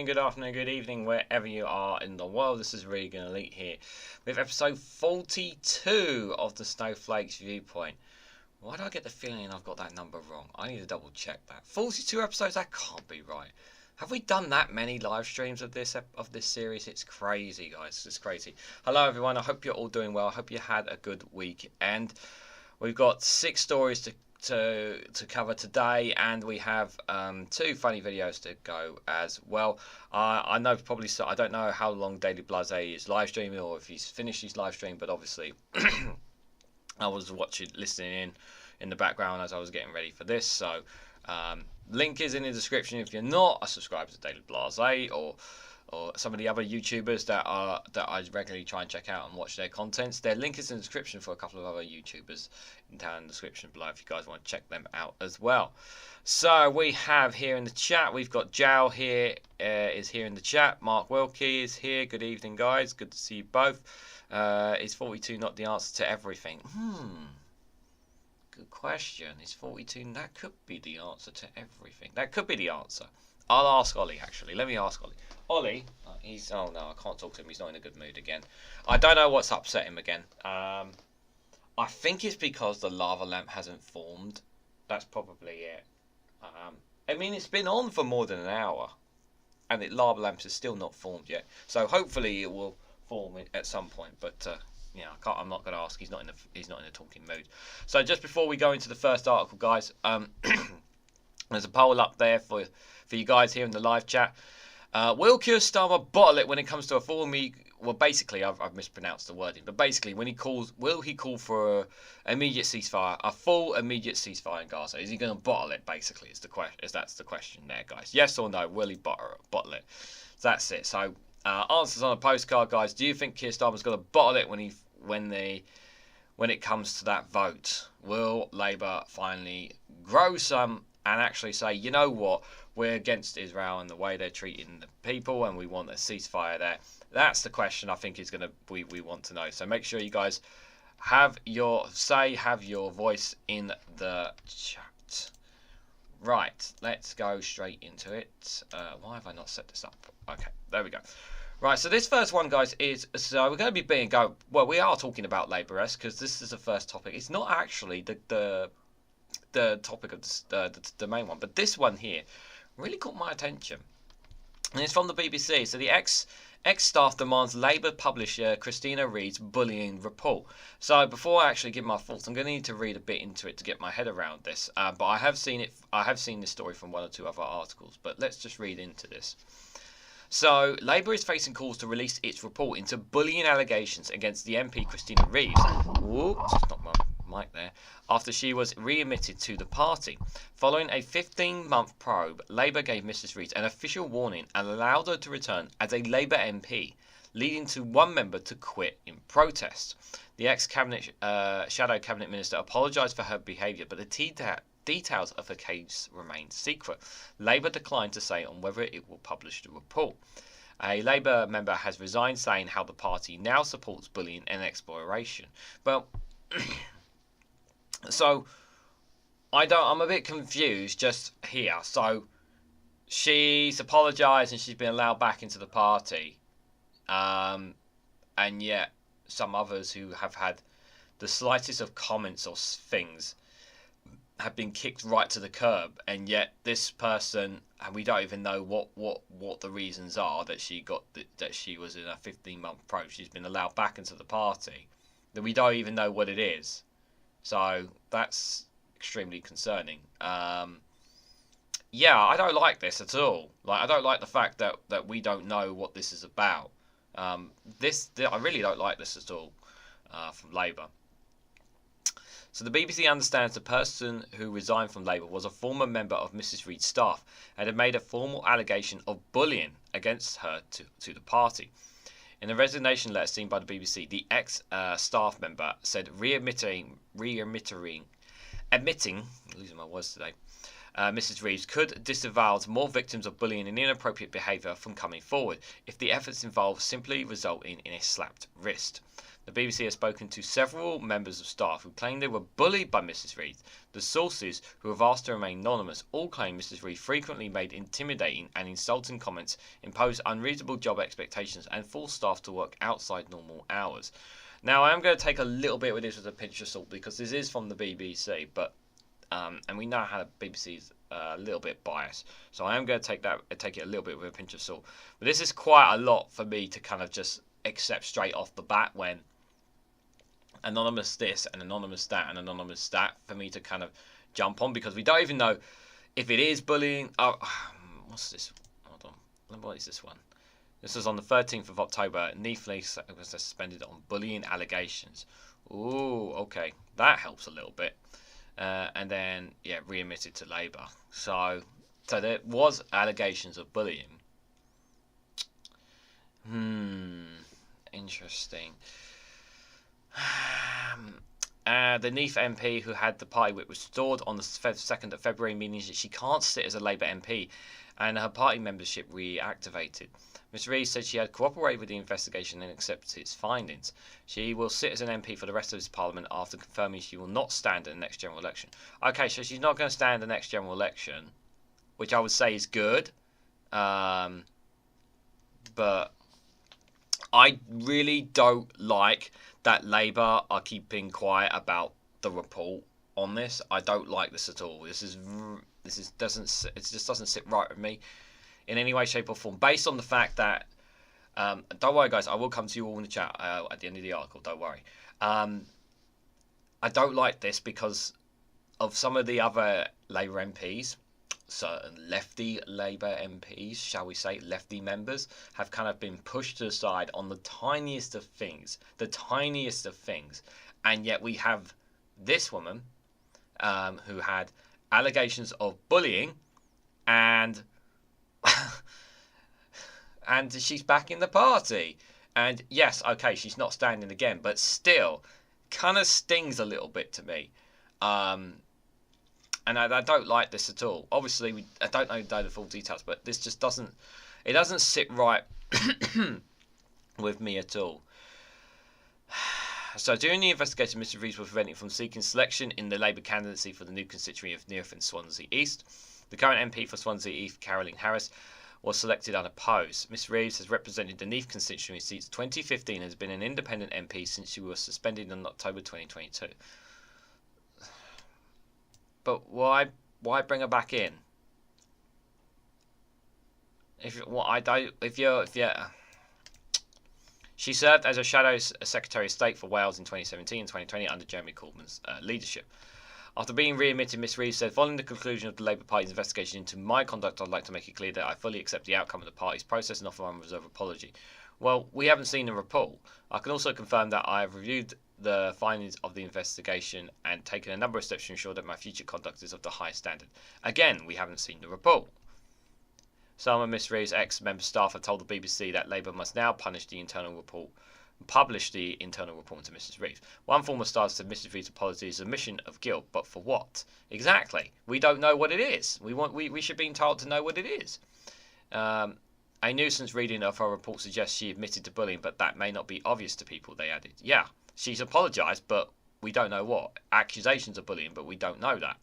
morning, good afternoon, good evening, wherever you are in the world. This is Reganelite here with episode 42 of the Snowflake Viewpoint. Why do I get the feeling I've got that number wrong? I need to double check that. 42 episodes? That can't be right. Have we done that many live streams of this series? It's crazy, guys. It's crazy. Hello, everyone. I hope you're all doing well. I hope you had a good week. And we've got 6 stories to cover today, and we have 2 funny videos to go as well. I know probably I don't know how long Daily Blase is live streaming or if he's finished his live stream, but obviously I was listening in the background as I was getting ready for this. So link is in the description if you're not a subscriber to Daily Blase or some of the other YouTubers that I regularly try and check out and watch their contents. Their link is in the description for a couple of other YouTubers down in the description below if you guys want to check them out as well. So we have here in the chat, we've got Jal here, is here in the chat. Mark Wilkie is here. Good evening, guys. Good to see you both. Is 42 not the answer to everything? Good question. Is 42? That could be the answer to everything. That could be the answer. I'll ask Ollie, actually. Let me ask Ollie. Ollie, oh no, I can't talk to him. He's not in a good mood again. I don't know what's upset him again. I think it's because the lava lamp hasn't formed. That's probably it. I mean, it's been on for more than an hour, and the lava lamp is still not formed yet. So hopefully it will form at some point. But yeah, I'm not going to ask. He's not in a talking mood. So just before we go into the first article, guys, there's a poll up there for you guys here in the live chat. Will Keir Starmer bottle it when it comes to a full well, basically, I've mispronounced the wording, but basically, will he call for an immediate ceasefire, a full immediate ceasefire in Gaza? Is he going to bottle it? Basically, that's the question there, guys. Yes or no? Will he bottle it? That's it. So, answers on a postcard, guys. Do you think Keir Starmer's going to bottle it when it comes to that vote? Will Labour finally grow some and actually say, you know what, we're against Israel and the way they're treating the people, and we want a ceasefire there? That's the question I think we want to know. So make sure you guys have your say, have your voice in the chat. Right, let's go straight into it. Why have I not set this up? Okay, there we go. Right, so this first one, guys, is, so we're going to be well, we are talking about Labour-esque because this is the first topic. It's not actually the topic of the main one, but this one here really caught my attention, and it's from the BBC. So the ex-staff demands Labour publish Christina Rees' bullying report. So before I actually give my thoughts, I'm going to need to read a bit into it to get my head around this. But I have seen this story from 1 or 2 other articles. But let's just read into this. So Labour is facing calls to release its report into bullying allegations against the MP Christina Rees. Whoops, not my mic there. After she was readmitted to the party. Following a 15-month probe, Labour gave Mrs Rees an official warning and allowed her to return as a Labour MP, leading to one member to quit in protest. The shadow cabinet minister apologised for her behaviour, but the details of her case remain secret. Labour declined to say on whether it will publish the report. A Labour member has resigned, saying how the party now supports bullying and exploration. Well, so I'm a bit confused just here. So she's apologised and she's been allowed back into the party, and yet some others who have had the slightest of comments or things have been kicked right to the curb, and yet this person, and we don't even know what the reasons are that she was in a 15-month probe. She's been allowed back into the party, that we don't even know what it is. So that's extremely concerning. Yeah, I don't like this at all. I don't like the fact that we don't know what this is about. I really don't like this at all from Labour. So the BBC understands the person who resigned from Labour was a former member of Mrs Rees' staff and had made a formal allegation of bullying against her to the party. In a resignation letter seen by the BBC, the ex-staff member said admitting, losing my words today, Mrs Rees could disavow more victims of bullying and inappropriate behaviour from coming forward if the efforts involved simply resulting in a slapped wrist. The BBC has spoken to several members of staff who claim they were bullied by Mrs. Rees. The sources, who have asked to remain anonymous, all claim Mrs. Rees frequently made intimidating and insulting comments, imposed unreasonable job expectations, and forced staff to work outside normal hours. Now, I am going to take a little bit with this with a pinch of salt because this is from the BBC, but and we know how the BBC is a little bit biased, so I am going to take it a little bit with a pinch of salt. But this is quite a lot for me to kind of just accept straight off the bat when anonymous this and anonymous that and anonymous that for me to kind of jump on, because we don't even know if it is bullying. Oh, what's this? Hold on. What is this one? This was on the 13th of October. Neefley was suspended on bullying allegations. Ooh, okay. That helps a little bit. And then, yeah, readmitted to Labour. So there was allegations of bullying. Interesting. The Neath MP who had the party whip restored on the 2nd of February, meaning that she can't sit as a Labour MP, and her party membership reactivated. Ms Rees said she had cooperated with the investigation and accepted its findings. She will sit as an MP for the rest of this Parliament after confirming she will not stand in the next general election. Okay, so she's not going to stand in the next general election, which I would say is good. But I really don't like that Labour are keeping quiet about the report on this. I don't like this at all. It just doesn't sit right with me in any way, shape or form, based on the fact that don't worry guys, I will come to you all in the chat at the end of the article, don't worry. I don't like this because of some of the other Labour MPs. Certain lefty Labour MPs, shall we say, lefty members, have kind of been pushed to the side on the tiniest of things, and yet we have this woman who had allegations of bullying, and and she's back in the party. And yes, okay, she's not standing again, but still, kind of stings a little bit to me. And I don't like this at all. Obviously, I don't know the full details, but this just doesn't sit right with me at all. So during the investigation, Mr Rees was prevented from seeking selection in the Labour candidacy for the new constituency of Neath and Swansea East. The current MP for Swansea East, Caroline Harris, was selected unopposed. Ms Rees has represented the Neath constituency since 2015 and has been an independent MP since she was suspended in October 2022. But why bring her back in? She served as a shadow Secretary of State for Wales in 2017 and 2020 under Jeremy Corbyn's leadership. After being readmitted, Ms Rees said, following the conclusion of the Labour Party's investigation into my conduct, I'd like to make it clear that I fully accept the outcome of the party's process and offer unreserved apology. Well, we haven't seen the report. I can also confirm that I have reviewed the findings of the investigation and taken a number of steps to ensure that my future conduct is of the highest standard. Again, we haven't seen the report. Some of Ms Rees' ex-member staff have told the BBC that Labour must now publish the internal report to Mrs Rees. One former staff said Mrs Rees' apology is a admission of guilt, but for what? Exactly. We don't know what it is. We should be told to know what it is. A nuisance reading of her report suggests she admitted to bullying, but that may not be obvious to people, they added. Yeah, she's apologised, but we don't know what. Accusations of bullying, but we don't know that.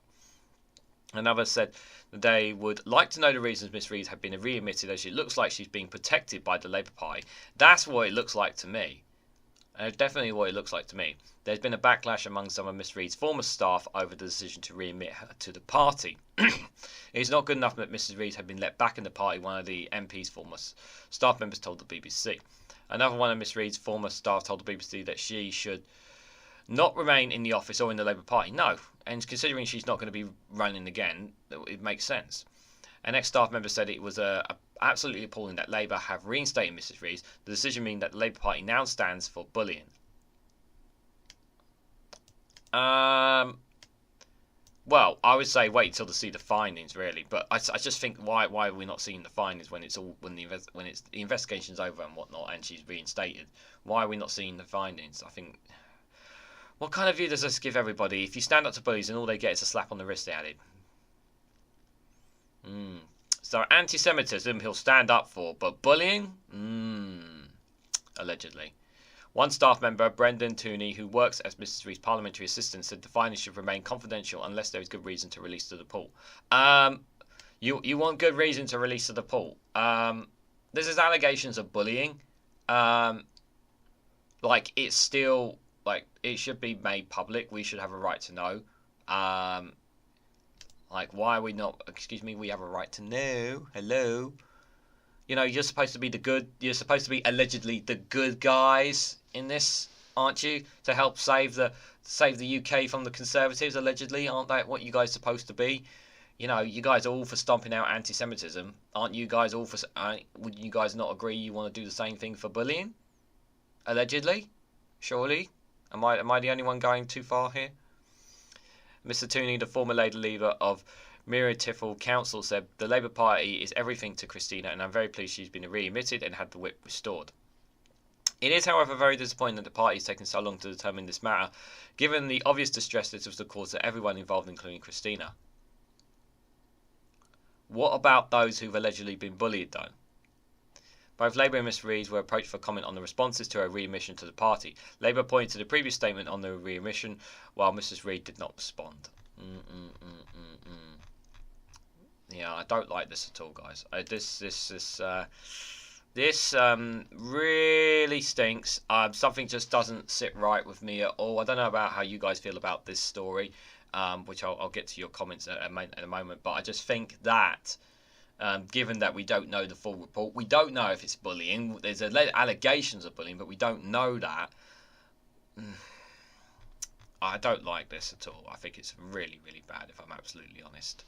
Another said that they would like to know the reasons Ms Rees had been readmitted, as it looks like she's being protected by the Labour Party. That's what it looks like to me. Definitely what it looks like to me. There's been a backlash among some of Ms Rees' former staff over the decision to readmit her to the party. It's not good enough that Mrs Rees had been let back in the party, one of the MP's former staff members told the BBC. Another one of Ms Rees' former staff told the BBC that she should not remain in the office or in the Labour Party. No, and considering she's not going to be running again, it makes sense. An ex-staff member said it was absolutely appalling that Labour have reinstated Mrs Rees. The decision meaning that the Labour Party now stands for bullying. Well, I would say wait till to see the findings, really. But I just think why are we not seeing the findings when the investigation's over and whatnot, and she's reinstated? Why are we not seeing the findings? I think. What kind of view does this give everybody? If you stand up to bullies and all they get is a slap on the wrist, they added. So anti-Semitism he'll stand up for, but bullying? Allegedly. One staff member, Brendan Tooney, who works as Mrs. Rees' parliamentary assistant, said the findings should remain confidential unless there is good reason to release to the pool. You want good reason to release to the pool. This is allegations of bullying. Like, it's still, like, it should be made public. We should have a right to know. Like, why are we not, excuse me, we have a right to know. Hello. You know, you're supposed to be the good, you're supposed to be allegedly the good guys in this, aren't you? To help save the UK from the Conservatives, allegedly. Aren't that what you guys are supposed to be? You know, you guys are all for stomping out anti-Semitism. Aren't you guys all for, would you guys not agree you want to do the same thing for bullying? Allegedly? Surely? Am I the only one going too far here? Mr. Tooney, the former Labour leader of Mearitiffle Council, said the Labour Party is everything to Christina, and I'm very pleased she's been readmitted and had the whip restored. It is, however, very disappointing that the party has taken so long to determine this matter, given the obvious distress this was the cause to everyone involved, including Christina. What about those who've allegedly been bullied, though? Both Labour and Ms Rees were approached for comment on the responses to her readmission to the party. Labour pointed to the previous statement on the readmission, while Mrs Rees did not respond. Yeah, I don't like this at all, guys. This really stinks. Something just doesn't sit right with me at all. I don't know about how you guys feel about this story, which I'll get to your comments in a moment. But I just think that, given that we don't know the full report, we don't know if it's bullying. There's allegations of bullying, but we don't know that. I don't like this at all. I think it's really, really bad, if I'm absolutely honest.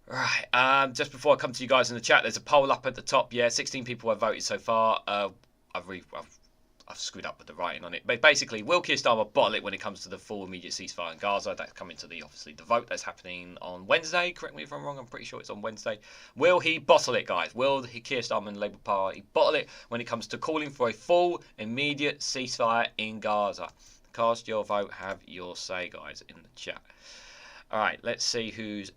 Right, just before I come to you guys in the chat, there's a poll up at the top. Yeah, 16 people have voted so far. I've screwed up with the writing on it. But basically, will Keir Starmer bottle it when it comes to the full immediate ceasefire in Gaza? That's coming to obviously the vote that's happening on Wednesday. Correct me if I'm wrong, I'm pretty sure it's on Wednesday. Will he bottle it, guys? Will Keir Starmer and the Labour Party bottle it when it comes to calling for a full immediate ceasefire in Gaza? Cast your vote, have your say, guys, in the chat. Alright, let's see who's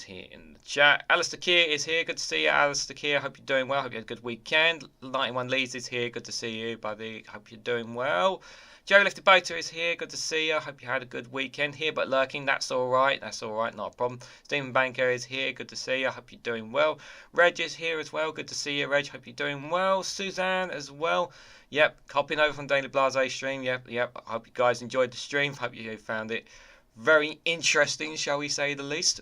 here in the chat. Alistair Keir is here. Good to see you, Alistair Keir. Hope you're doing well. Hope you had a good weekend. 91 Leeds is here. Good to see you, buddy. Hope you're doing well. Joe Lifted Boater is here. Good to see you. Hope you had a good weekend. Here but lurking. That's alright. That's alright. Not a problem. Stephen Banker is here. Good to see you. Hope you're doing well. Reg is here as well. Good to see you, Reg. Hope you're doing well. Suzanne as well. Yep. Hopping over from Daily Blase stream. Yep. I hope you guys enjoyed the stream. Hope you found it very interesting, shall we say the least.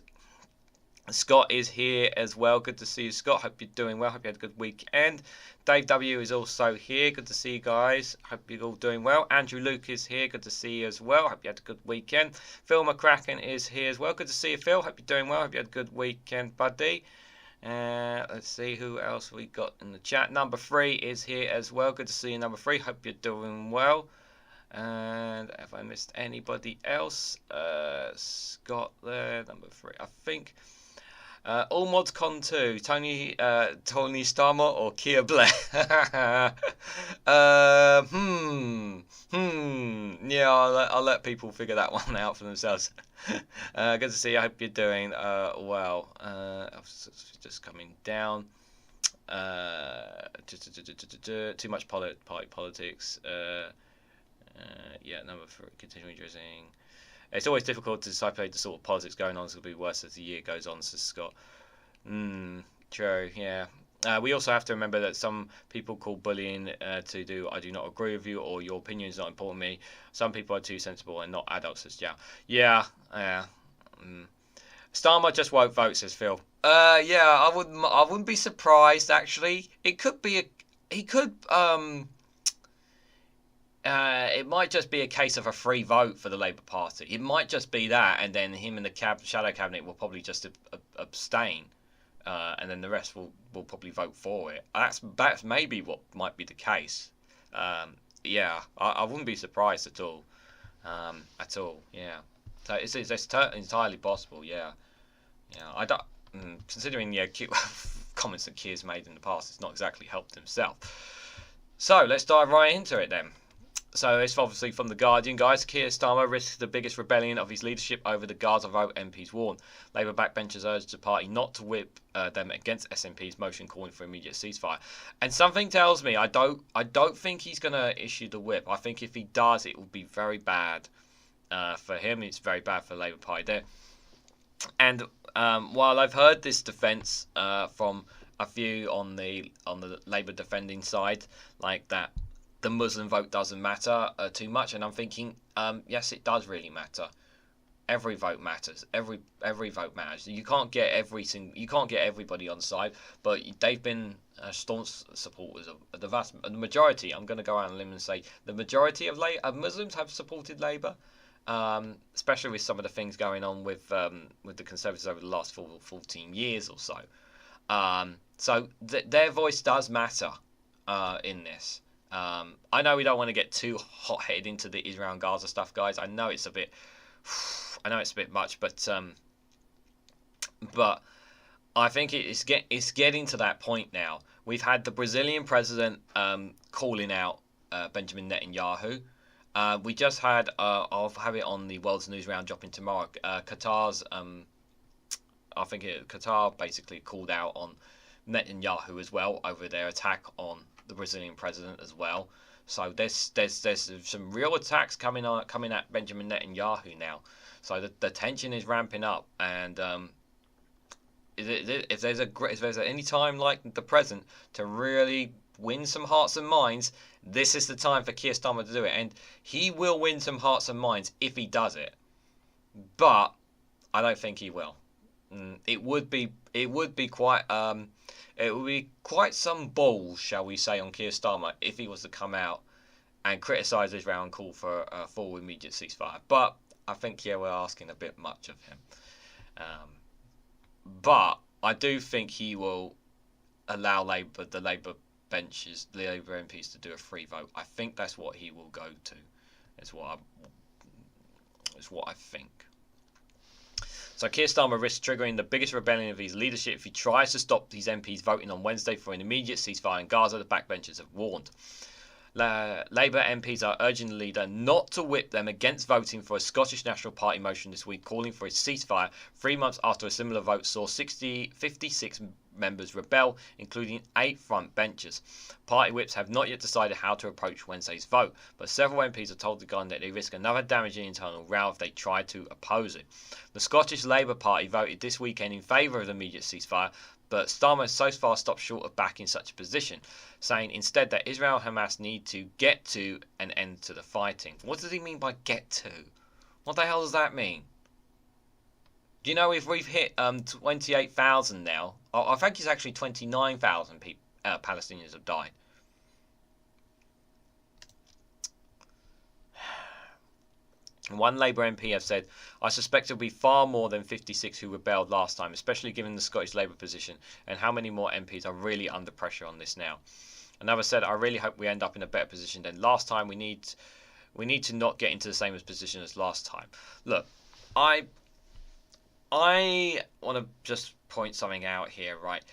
Scott is here as well. Good to see you, Scott. Hope you're doing well. Hope you had a good weekend. Dave W is also here. Good to see you guys. Hope you're all doing well. Andrew Luke is here. Good to see you as well. Hope you had a good weekend. Phil McCracken is here as well. Good to see you, Phil. Hope you're doing well. Hope you had a good weekend, buddy. Let's see who else we got in the chat. Number 3 is here as well. Good to see you, number 3. Hope you're doing well. And have I missed anybody else? Scott there, number 3. I think All Mods Con 2, Tony Starmer or Keir Blair? Yeah, I'll let people figure that one out for themselves. Good to see you. I hope you're doing well. Just coming down. Too much party politics. Yeah, number 3, continuing dressing. It's always difficult to decipher the sort of politics going on. It's going to be worse as the year goes on, says Scott. True, yeah. We also have to remember that some people call bullying to do I do not agree with you or your opinion is not important to me. Some people are too sensible and not adults, says Jow. Yeah. Starmer just won't vote, says Phil. Yeah, I wouldn't be surprised actually. It could be it might just be a case of a free vote for the Labour Party. It might just be that, and then him and the shadow cabinet will probably just abstain, and then the rest will probably vote for it. That's maybe what might be the case. Yeah, I wouldn't be surprised at all. Yeah. So it's entirely possible. Yeah. I don't. Considering comments that Keir's made in the past, it's not exactly helped himself. So let's dive right into it then. So it's obviously from The Guardian, guys. Keir Starmer risks the biggest rebellion of his leadership over the Gaza vote, MPs warn. Labour backbenchers urged the party not to whip them against SNP's motion calling for immediate ceasefire. And something tells me I don't think he's going to issue the whip. I think if he does, it will be very bad for him. It's very bad for the Labour Party there. And while I've heard this defence from a few on the Labour defending side, like that the Muslim vote doesn't matter too much, and I'm thinking, yes, it does really matter. Every vote matters. Every vote matters. You can't get everybody on side, but they've been staunch supporters of the majority. I'm going to go out on a limb and say the majority of Muslims have supported Labour, especially with some of the things going on with the Conservatives over the last 14 years or so. So their voice does matter in this. I know we don't want to get too hot-headed into the Israel and Gaza stuff, guys. I know it's a bit much, but I think it's getting to that point now. We've had the Brazilian president calling out Benjamin Netanyahu. We just had I'll have it on the World's News Round dropping tomorrow. Qatar basically called out on Netanyahu as well over their attack on the Brazilian president as well. So there's some real attacks coming at Benjamin Netanyahu now. So the tension is ramping up, and if there's any time like the present to really win some hearts and minds, this is the time for Keir Starmer to do it, and he will win some hearts and minds if he does it. But I don't think he will. It would be quite some balls, shall we say, on Keir Starmer if he was to come out and criticise Israel and call for a full immediate ceasefire. But I think we're asking a bit much of him. But I do think he will allow the Labour MPs to do a free vote. I think that's what he will go to. It's what I think. So Keir Starmer risks triggering the biggest rebellion of his leadership if he tries to stop these MPs voting on Wednesday for an immediate ceasefire in Gaza, the backbenchers have warned. Labour MPs are urging the leader not to whip them against voting for a Scottish National Party motion this week calling for a ceasefire 3 months after a similar vote saw 56 members rebel, including 8 front benchers. Party whips have not yet decided how to approach Wednesday's vote, but several MPs have told The Guardian that they risk another damaging internal row if they try to oppose it. The Scottish Labour Party voted this weekend in favour of the immediate ceasefire, but Starmer has so far stopped short of backing such a position, saying instead that Israel and Hamas need to get to an end to the fighting. What does he mean by get to? What the hell does that mean? Do you know if we've hit 28,000 now? I think it's actually 29,000 Palestinians have died. One Labour MP has said, I suspect it will be far more than 56 who rebelled last time, especially given the Scottish Labour position and how many more MPs are really under pressure on this now. Another said, I really hope we end up in a better position than last time. We need to not get into the same position as last time. Look, I want to just point something out here, right?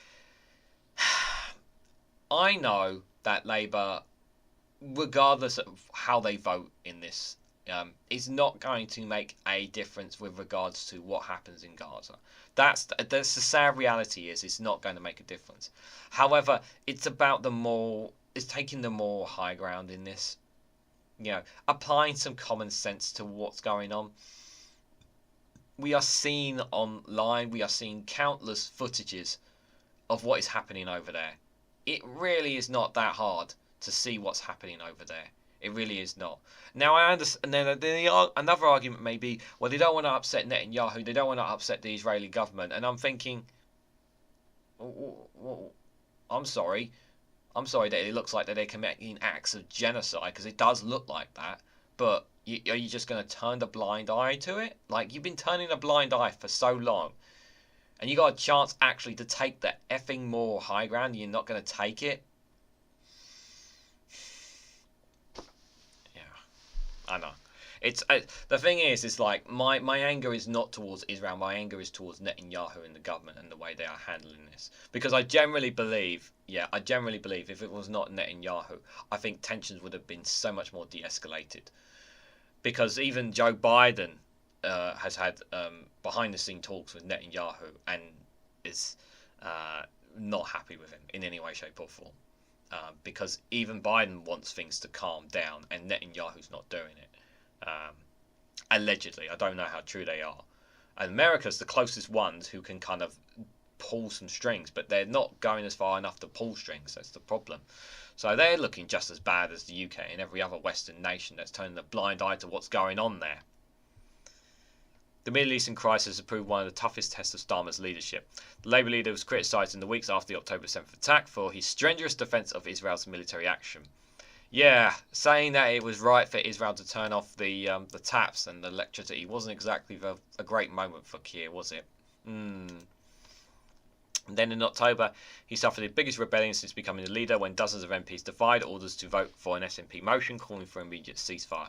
I know that Labour, regardless of how they vote in this, is not going to make a difference with regards to what happens in Gaza. That's the sad reality is it's not going to make a difference. However, it's about it's taking the moral high ground in this. Applying some common sense to what's going on. We are seeing online, we are seeing countless footages of what is happening over there. It really is not that hard to see what's happening over there. It really is not. Now, I understand. And then another argument may be, well, they don't want to upset Netanyahu. They don't want to upset the Israeli government. And I'm thinking, well, I'm sorry that it looks like that they're committing acts of genocide, because it does look like that. But are you just going to turn the blind eye to it? Like, you've been turning a blind eye for so long, and you got a chance actually to take the effing moral high ground, and you're not going to take it? I know. It's the thing is like my anger is not towards Israel. My anger is towards Netanyahu and the government and the way they are handling this. Because I generally believe, if it was not Netanyahu, I think tensions would have been so much more de-escalated. Because even Joe Biden has had behind-the-scene talks with Netanyahu and is not happy with him in any way, shape, or form. Because even Biden wants things to calm down, and Netanyahu's not doing it. Allegedly, I don't know how true they are. And America's the closest ones who can kind of pull some strings, but they're not going as far enough to pull strings. That's the problem. So they're looking just as bad as the UK and every other Western nation that's turning a blind eye to what's going on there. The Middle Eastern crisis has proved one of the toughest tests of Starmer's leadership. The Labour leader was criticised in the weeks after the October 7th attack for his strenuous defence of Israel's military action. Yeah, saying that it was right for Israel to turn off the taps and the electricity wasn't exactly a great moment for Keir, was it? And then in October, he suffered the biggest rebellion since becoming the leader when dozens of MPs defied orders to vote for an SNP motion calling for immediate ceasefire.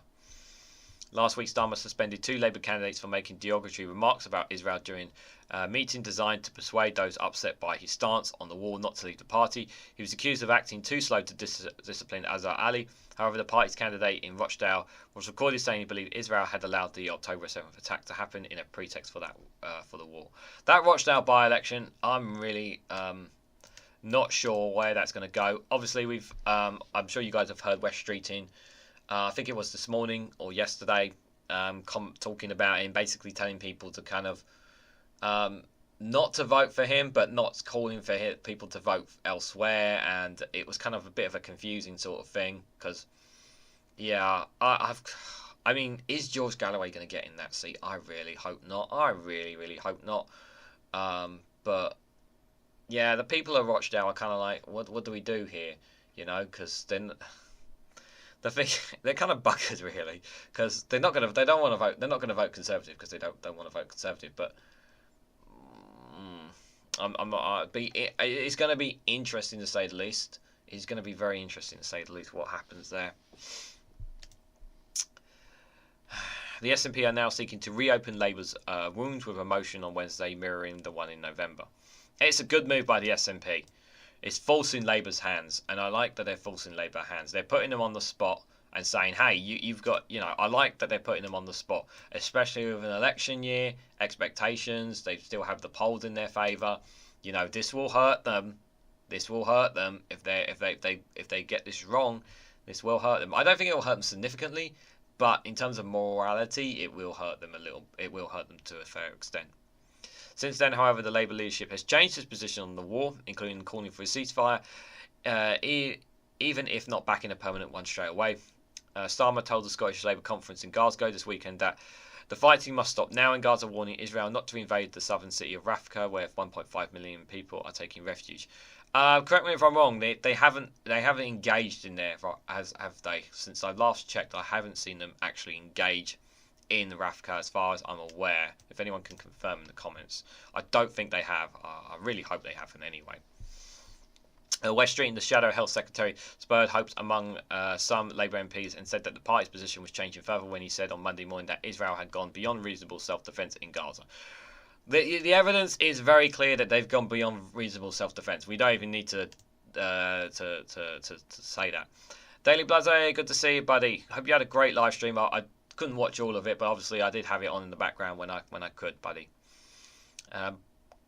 Last week, Starmer suspended 2 Labour candidates for making derogatory remarks about Israel during a meeting designed to persuade those upset by his stance on the war not to leave the party. He was accused of acting too slow to discipline Azhar Ali. However, the party's candidate in Rochdale was recorded saying he believed Israel had allowed the October 7th attack to happen in a pretext for the war. That Rochdale by-election, I'm really not sure where that's going to go. Obviously, I'm sure you guys have heard West Streeting. I think it was this morning or yesterday, talking about him, basically telling people to kind of not to vote for him, but not calling for people to vote elsewhere. And it was kind of a bit of a confusing sort of thing because, yeah, I mean, is George Galloway going to get in that seat? I really hope not. I really, really hope not. But yeah, the people of Rochdale are kind of like, what do we do here? You know, because then. The thing, they're kind of buggers really, because they don't want to vote. They're not going to vote Conservative because they don't want to vote Conservative. But it's going to be interesting to say the least. It's going to be very interesting to say the least what happens there. The SNP are now seeking to reopen Labour's wounds with a motion on Wednesday mirroring the one in November. It's a good move by the SNP. It's forcing Labour's hands, and I like that they're forcing Labour hands. They're putting them on the spot and saying, hey, you've got, I like that they're putting them on the spot, especially with an election year, expectations, they still have the polls in their favour. This will hurt them. This will hurt them if they get this wrong. This will hurt them. I don't think it will hurt them significantly, but in terms of morality, it will hurt them a little. It will hurt them to a fair extent. Since then, however, the Labour leadership has changed its position on the war, including calling for a ceasefire, even if not backing a permanent one straight away. Starmer told the Scottish Labour conference in Glasgow this weekend that the fighting must stop now in Gaza, warning Israel not to invade the southern city of Rafah, where 1.5 million people are taking refuge. Correct me if I'm wrong. They haven't engaged in there, have they? Since I last checked, I haven't seen them actually engage in Rafah, as far as I'm aware. If anyone can confirm in the comments, I don't think they have. I really hope they haven't anyway. West Street, the Shadow Health Secretary, spurred hopes among some Labour MPs and said that the party's position was changing further when he said on Monday morning that Israel had gone beyond reasonable self-defence in Gaza. The evidence is very clear that they've gone beyond reasonable self-defence. We don't even need to say that. Daily Blase, good to see you, buddy. Hope you had a great live stream. I couldn't watch all of it, but obviously I did have it on in the background when I could, buddy.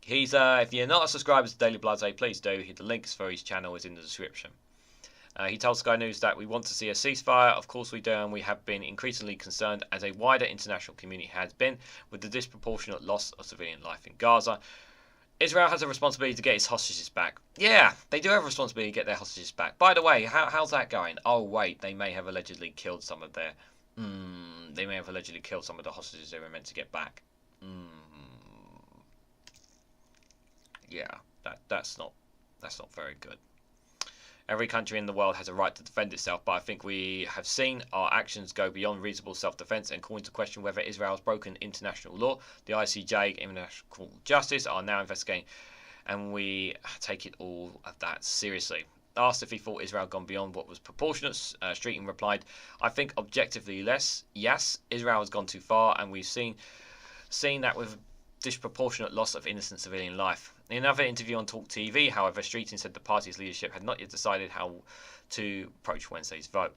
If you're not a subscriber to Daily Blase, please do. The links for his channel is in the description. He told Sky News that we want to see a ceasefire. Of course we do, and we have been increasingly concerned, as a wider international community has been, with the disproportionate loss of civilian life in Gaza. Israel has a responsibility to get its hostages back. Yeah, they do have a responsibility to get their hostages back. By the way, how's that going? Oh wait, they may have allegedly killed some of their... they may have allegedly killed some of the hostages they were meant to get back. Yeah, that's not very good. Every country in the world has a right to defend itself, but I think we have seen our actions go beyond reasonable self-defense and call into question whether Israel has broken international law. The ICJ, International Court of Justice, are now investigating, and we take it all of that seriously. Asked if he thought Israel had gone beyond what was proportionate, Streeting replied, "I think objectively yes, Israel has gone too far, and we've seen that with disproportionate loss of innocent civilian life." In another interview on Talk TV, however, Streeting said the party's leadership had not yet decided how to approach Wednesday's vote.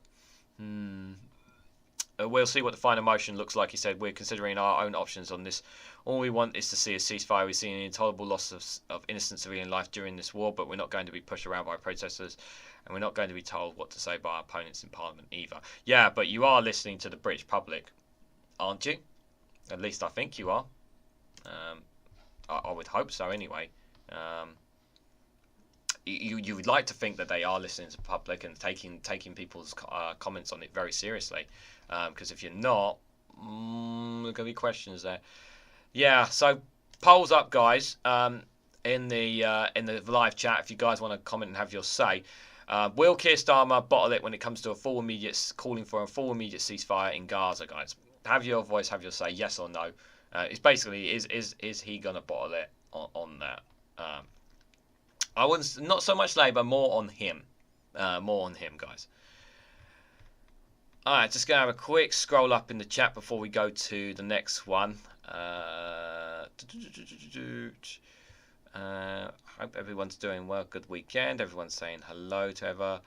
We'll see what the final motion looks like, he said. We're considering our own options on this. All we want is to see a ceasefire. We've seen an intolerable loss of innocent civilian life during this war, but we're not going to be pushed around by protesters, and we're not going to be told what to say by our opponents in Parliament either. Yeah, but you are listening to the British public, aren't you? At least I think you are. I would hope so anyway. You would like to think that they are listening to the public and taking people's comments on it very seriously. Because if you're not, there are going to be questions there. Yeah, so polls up, guys, in the live chat if you guys want to comment and have your say. Will Keir Starmer bottle it when it comes to calling for a full immediate ceasefire in Gaza, guys? Have your voice, have your say, yes or no. It's basically, is he going to bottle it on that? I wouldn't, not so much Labour, more on him. More on him, guys. Alright, just going to have a quick scroll up in the chat before we go to the next one. Hope everyone's doing well. Good weekend. Everyone's saying hello to ever.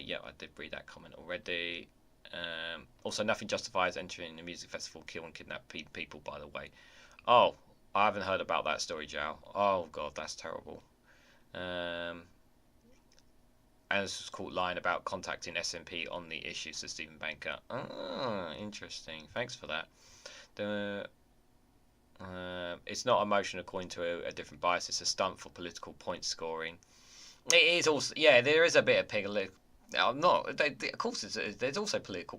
Yeah, I did read that comment already. Also, nothing justifies entering a music festival, kill and kidnap people, by the way. Oh, I haven't heard about that story, Joe. Oh, God, that's terrible. And this was caught lying about contacting SNP on the issue, says Stephen Banker. Ah, interesting. Thanks for that. It's not a motion according to a different bias. It's a stunt for political point scoring. It is also, yeah, there is a bit of political. Of course, there's also political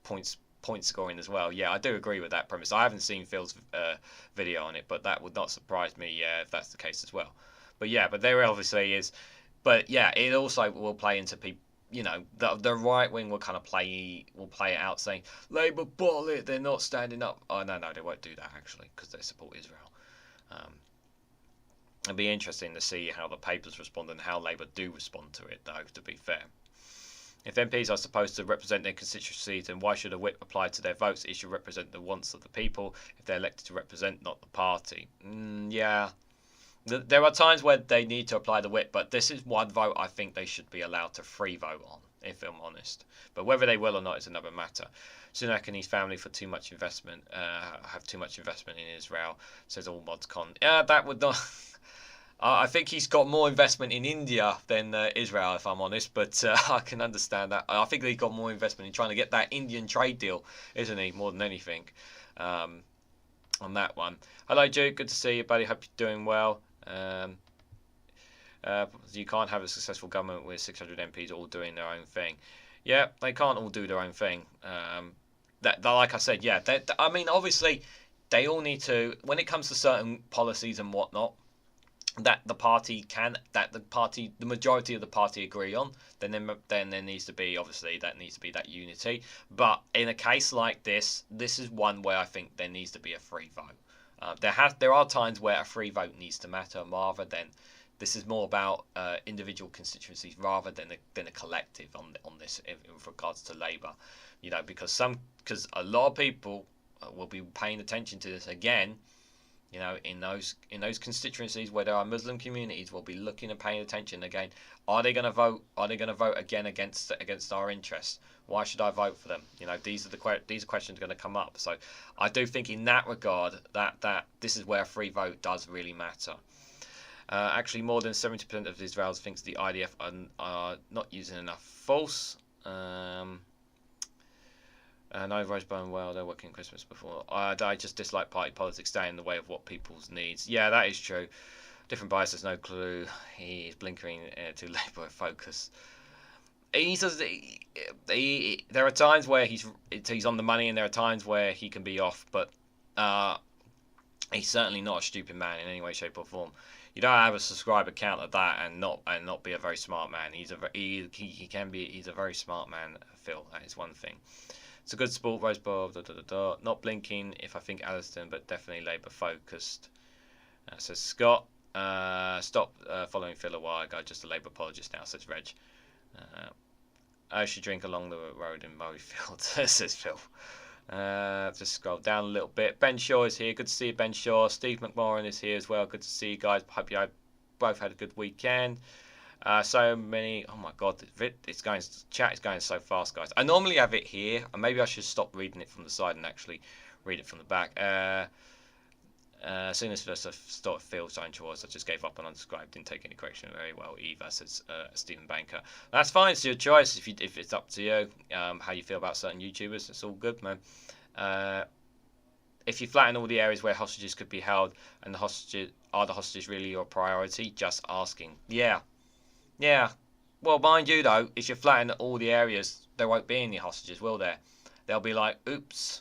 point scoring as well. Yeah, I do agree with that premise. I haven't seen Phil's video on it, but that would not surprise me. Yeah, if that's the case as well. But yeah, but there obviously is. But yeah, it also will play into people. You know, the right wing will kind of play it out, saying Labour bottle it. They're not standing up. Oh no, they won't do that actually because they support Israel. It'll be interesting to see how the papers respond and how Labour do respond to it, though. To be fair, if MPs are supposed to represent their constituencies, then why should a whip apply to their votes? It should represent the wants of the people. If they're elected to represent, not the party. Yeah. There are times where they need to apply the whip, but this is one vote I think they should be allowed to free vote on, if I'm honest. But whether they will or not is another matter. Sunak and his family have too much investment in Israel, says all mods con. Yeah, that would not. I think he's got more investment in India than Israel, if I'm honest, but I can understand that. I think he's got more investment in trying to get that Indian trade deal, isn't he, more than anything, on that one. Hello, Duke. Good to see you, buddy. Hope you're doing well. You can't have a successful government with 600 MPs all doing their own thing. Yeah, they can't all do their own thing. Like I said, yeah. I mean, obviously, they all need to. When it comes to certain policies and whatnot, the majority of the party agree on, then there needs to be that unity. But in a case like this is one where I think there needs to be a free vote. There are times where a free vote needs to matter rather than this is more about individual constituencies rather than a collective on this in regards to Labour. You know, because a lot of people will be paying attention to this again. You know, in those constituencies where there are Muslim communities, will be looking and paying attention again. Are they going to vote? Are they going to vote again against our interests? Why should I vote for them? You know, these are questions going to come up. So, I do think in that regard that this is where a free vote does really matter. Actually, more than 70% of Israelis thinks the IDF are not using enough force. No, Rosebone, well, they're working Christmas before. I just dislike party politics staying in the way of what people's needs. Yeah, that is true. Different bias has no clue. He's blinkering to Labour focus. There are times where he's on the money, and there are times where he can be off. But he's certainly not a stupid man in any way, shape, or form. You don't have a subscriber count of that and not be a very smart man. He's a very smart man, Phil. That is one thing. It's a good sport, Rosebob. Not blinking if I think Alliston, but definitely Labour focused. Says Scott. Stop following Phil a while ago. Just a Labour apologist now, says Reg. I should drink along the road in Murrayfield, says Phil. Just scroll down a little bit. Ben Shaw is here. Good to see you, Ben Shaw. Steve McMorrin is here as well. Good to see you guys. Hope you both had a good weekend. So many. Oh my God, it's going. Chat is going so fast, guys. I normally have it here, and maybe I should stop reading it from the side and actually read it from the back. As soon as I started Phil sign choice, I just gave up and unsubscribed. Didn't take any correction very well either, says Stephen Banker. That's fine. It's your choice. If it's up to you, how you feel about certain YouTubers, it's all good, man. If you flatten all the areas where hostages could be held, and the hostages really your priority? Just asking. Yeah. Well, mind you though, if you flatten all the areas, there won't be any hostages, will there? They'll be like, oops,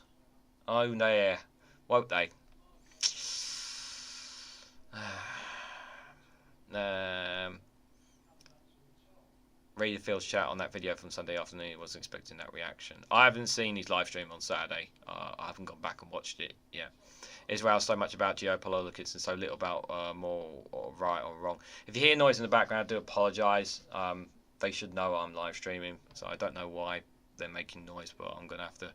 oh there, won't they? Read Phil's chat on that video from Sunday afternoon. He wasn't expecting that reaction. I haven't seen his live stream on Saturday. I haven't gone back and watched it yet. Israel so much about geopolitics and so little about moral or right or wrong. If you hear noise in the background, I do apologise. They should know I'm live streaming, so I don't know why they're making noise, but I'm going to have to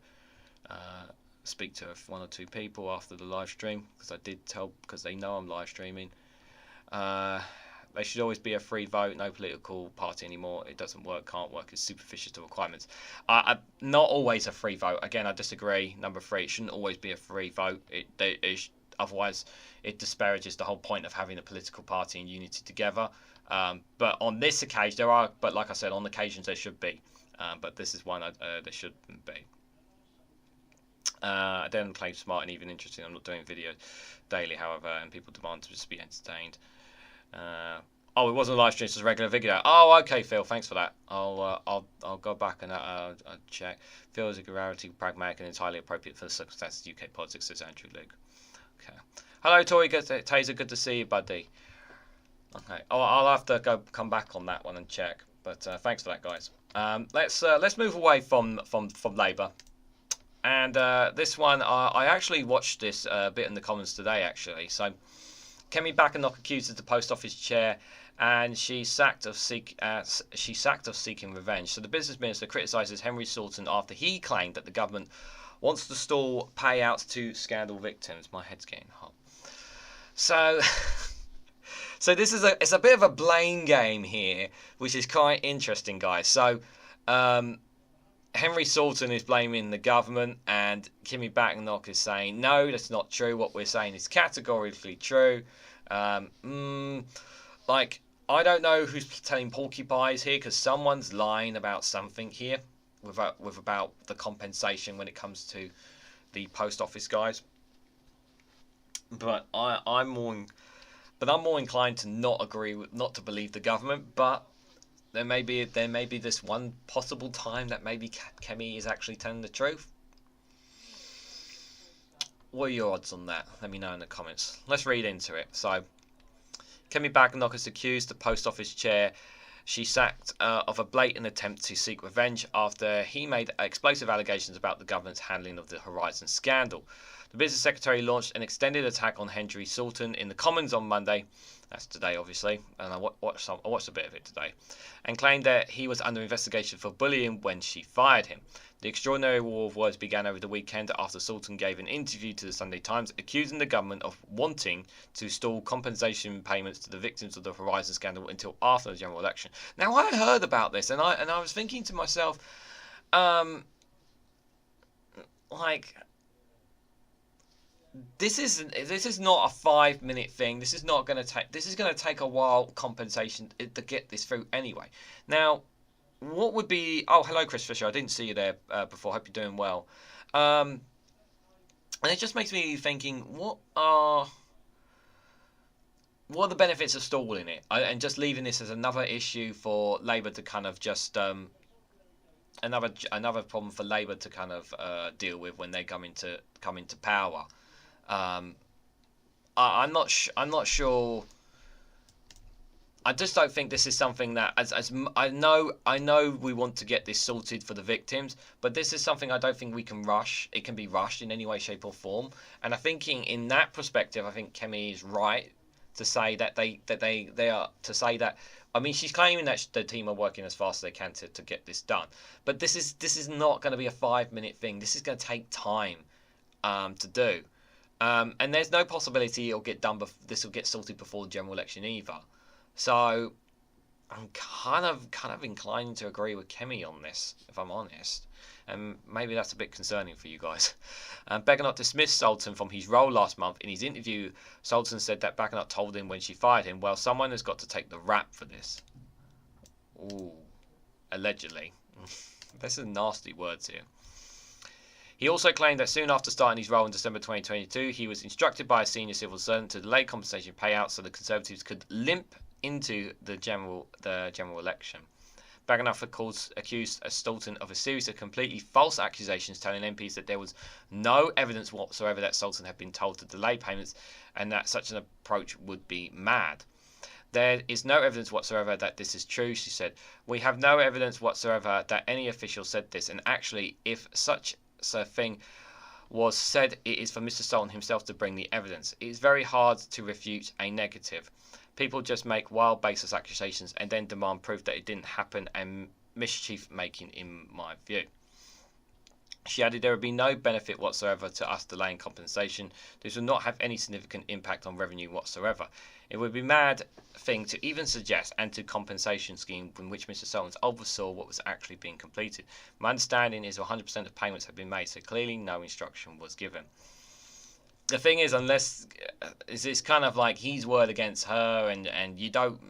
speak to one or two people after the live stream, because they know I'm live streaming. They should always be a free vote, no political party anymore. It doesn't work, can't work, it's superficial to requirements. Not always a free vote. Again, I disagree. Number 3, it shouldn't always be a free vote. Otherwise, it disparages the whole point of having a political party and unity together. But on this occasion, but like I said, on occasions there should be. But this is one there shouldn't be. I don't claim smart and even interesting. I'm not doing video daily, however, and people demand to just be entertained. It wasn't a live stream, it's just a regular video. Oh, okay, Phil, thanks for that. I'll go back and I'll check. Phil is a rarity, pragmatic, and entirely appropriate for the circumstances of UK politics, says Andrew Luke. Okay. Hello, Tori Taser, good to see you, buddy. Okay. I'll have to come back on that one and check. But thanks for that, guys. Let's move away from Labour. And this one, I actually watched this bit in the Commons today, actually. So, Kemi Badenoch accuses the Post Office chair, and she's sacked of seeking revenge. So the business minister criticises Henry Sultan after he claimed that the government wants to stall payouts to scandal victims. My head's getting hot. So, this is it's a bit of a blame game here, which is quite interesting, guys. So, Henry Sultan is blaming the government, and Kemi Badenoch is saying, no, that's not true. What we're saying is categorically true. I don't know who's telling porcupines here, because someone's lying about something here with about the compensation when it comes to the post office guys. But I'm more inclined to not to believe the government, but there may be this one possible time that maybe Kemi is actually telling the truth. What are your odds on that? Let me know in the comments. Let's read into it. So, Kemi Badenoch has accused the Post Office chair she sacked of a blatant attempt to seek revenge after he made explosive allegations about the government's handling of the Horizon scandal. The business secretary launched an extended attack on Henry Sultan in the Commons on Monday. That's today, obviously, and I watched a bit of it today, and claimed that he was under investigation for bullying when she fired him. The extraordinary war of words began over the weekend after Sultan gave an interview to the Sunday Times accusing the government of wanting to stall compensation payments to the victims of the Horizon scandal until after the general election. Now, I heard about this, and I was thinking to myself, This is not a 5-minute thing. This is going to take a while compensation to get this through anyway. Now, what would be? Oh, hello, Chris Fisher. I didn't see you there before. Hope you're doing well. And it just makes me thinking, what are the benefits of stalling it and just leaving this as another issue for Labour to kind of just another problem for Labour to kind of deal with when they come into power. I'm not sure. I just don't think this is something that, as I know we want to get this sorted for the victims, but this is something I don't think we can rush. It can be rushed in any way, shape, or form. And I think in that perspective, I think Kemi is right to say that they are to say that. I mean, she's claiming that the team are working as fast as they can to get this done, but this is not going to be a 5-minute thing. This is going to take time to do, and there's no possibility it'll get done. This will get sorted before the general election either. So I'm kind of inclined to agree with Kemi on this, if I'm honest. And maybe that's a bit concerning for you guys. Badenoch dismissed Sultan from his role last month. In his interview, Sultan said that Badenoch told him when she fired him, well, someone has got to take the rap for this. Ooh, allegedly. This is nasty words here. He also claimed that soon after starting his role in December 2022, he was instructed by a senior civil servant to delay compensation payouts so the Conservatives could limp into the general election. Badenoch accused Sultan of a series of completely false accusations, telling MPs that there was no evidence whatsoever that Sultan had been told to delay payments and that such an approach would be mad. There is no evidence whatsoever that this is true, she said. We have no evidence whatsoever that any official said this, and actually, if such a thing was said, it is for Mr. Sultan himself to bring the evidence. It is very hard to refute a negative. People just make wild, baseless accusations and then demand proof that it didn't happen, and mischief making, in my view. She added there would be no benefit whatsoever to us delaying compensation. This would not have any significant impact on revenue whatsoever. It would be a mad thing to even suggest anti-compensation scheme in which Mr. Sultan oversaw what was actually being completed. My understanding is 100% of payments have been made, so clearly no instruction was given. The thing is, unless it's kind of like his word against her, and you don't,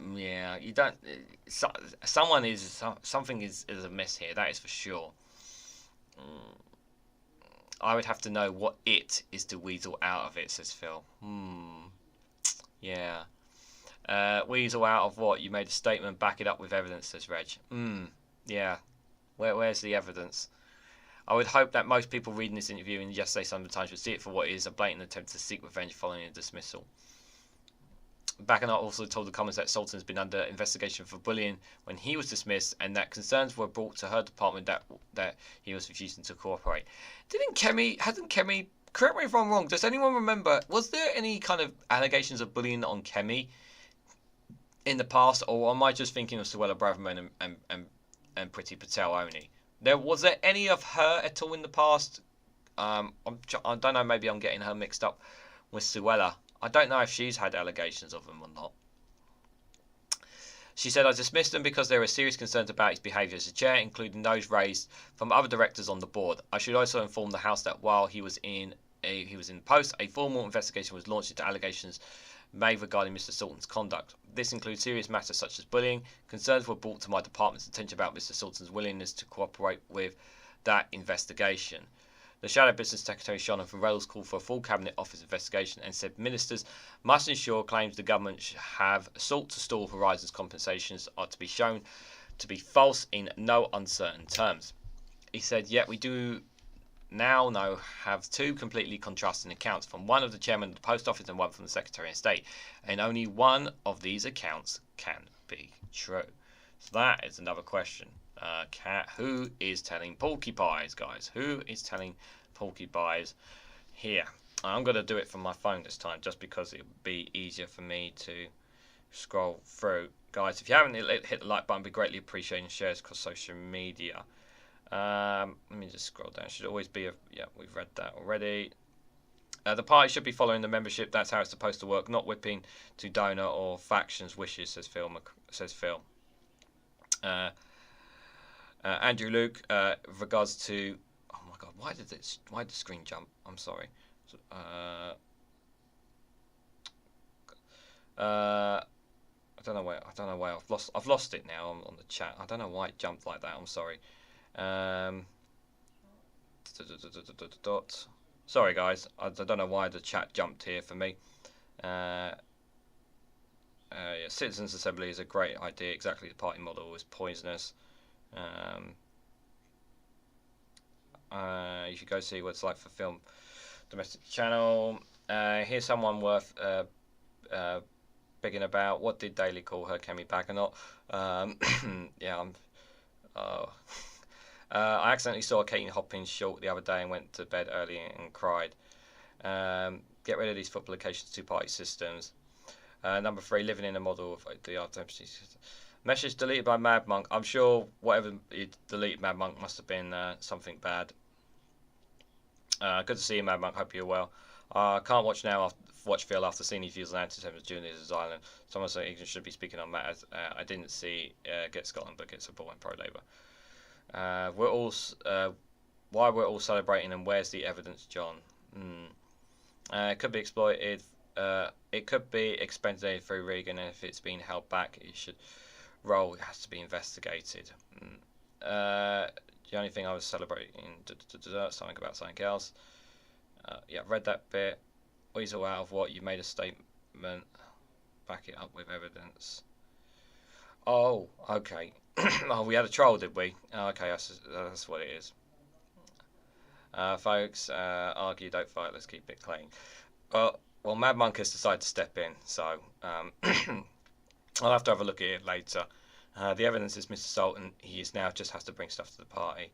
something is amiss here. That is for sure. I would have to know what it is to weasel out of it, says Phil. Yeah. Weasel out of what? You made a statement, back it up with evidence, says Reg. Yeah. Where's the evidence? I would hope that most people reading this interview in Yesterday Sunday Times would see it for what it is, a blatant attempt to seek revenge following a dismissal. Badenoch also told the Commons that Sultan has been under investigation for bullying when he was dismissed, and that concerns were brought to her department that he was refusing to cooperate. Hasn't Kemi, correct me if I'm wrong, does anyone remember, was there any kind of allegations of bullying on Kemi in the past, or am I just thinking of Suella Braverman and Priti Patel only? Was there any of her at all in the past? I don't know, maybe I'm getting her mixed up with Suella. I don't know if she's had allegations of him or not. She said, I dismissed him because there were serious concerns about his behaviour as a chair, including those raised from other directors on the board. I should also inform the House that while he was in post, a formal investigation was launched into allegations made regarding Mr. Sultan's conduct. This includes serious matters such as bullying. Concerns were brought to my department's attention about Mr. Sultan's willingness to cooperate with that investigation. The Shadow Business Secretary Jonathan Reynolds called for a full Cabinet Office investigation and said ministers must ensure claims the government have sought to stall Horizon's compensations are to be shown to be false in no uncertain terms. He said, yet we do now have two completely contrasting accounts from one of the chairman of the Post Office and one from the Secretary of State, and only one of these accounts can be true. So that is another question. Who is telling porcupines, guys? Who is telling porcupines here? I'm going to do it from my phone this time, just because it would be easier for me to scroll through. Guys, if you haven't hit the like button, it'd be greatly appreciated, and shares across social media. Let me just scroll down. Should always be yeah, we've read that already. The party should be following the membership. That's how it's supposed to work, not whipping to donor or factions wishes, says Phil. Andrew Luke, regards to, oh my god, why did the screen jump? I'm sorry. I don't know why I've lost it now on the chat. I don't know why it jumped like that. I'm sorry. Sorry guys, I don't know why the chat jumped here for me. Yeah, Citizens Assembly is a great idea. Exactly, the party model is poisonous. You should go see what it's like for film domestic channel. Here's someone worth bigging about. What did Daily call her? Kemi Badenoch. Yeah, I accidentally saw a Katie Hopkins short the other day and went to bed early and cried. Get rid of these foot publications, two-party systems. Number 3, living in a model of the message deleted by Mad Monk. I'm sure whatever he deleted Mad Monk must have been something bad. Good to see you, Mad Monk. Hope you're well. Can't watch now. Watch Phil after seeing his views on anti-Semitism during his island. Someone said England should be speaking on matters. I didn't see get Scotland, but get support and pro-Labour. We're all why we're all celebrating, and where's the evidence, John? It could be exploited. It could be expended through Regan, and if it's been held back, it should roll. It has to be investigated. The only thing I was celebrating, something about something else. Yeah, read that bit. Weasel out of what? You made a statement. Back it up with evidence. Oh, okay. Oh, we had a troll, did we? Oh, okay, that's what it is. Folks, argue, don't fight, let's keep it clean. Well, Mad Monk has decided to step in, so I'll have to have a look at it later. The evidence is Mr. Sultan. He is now just has to bring stuff to the party.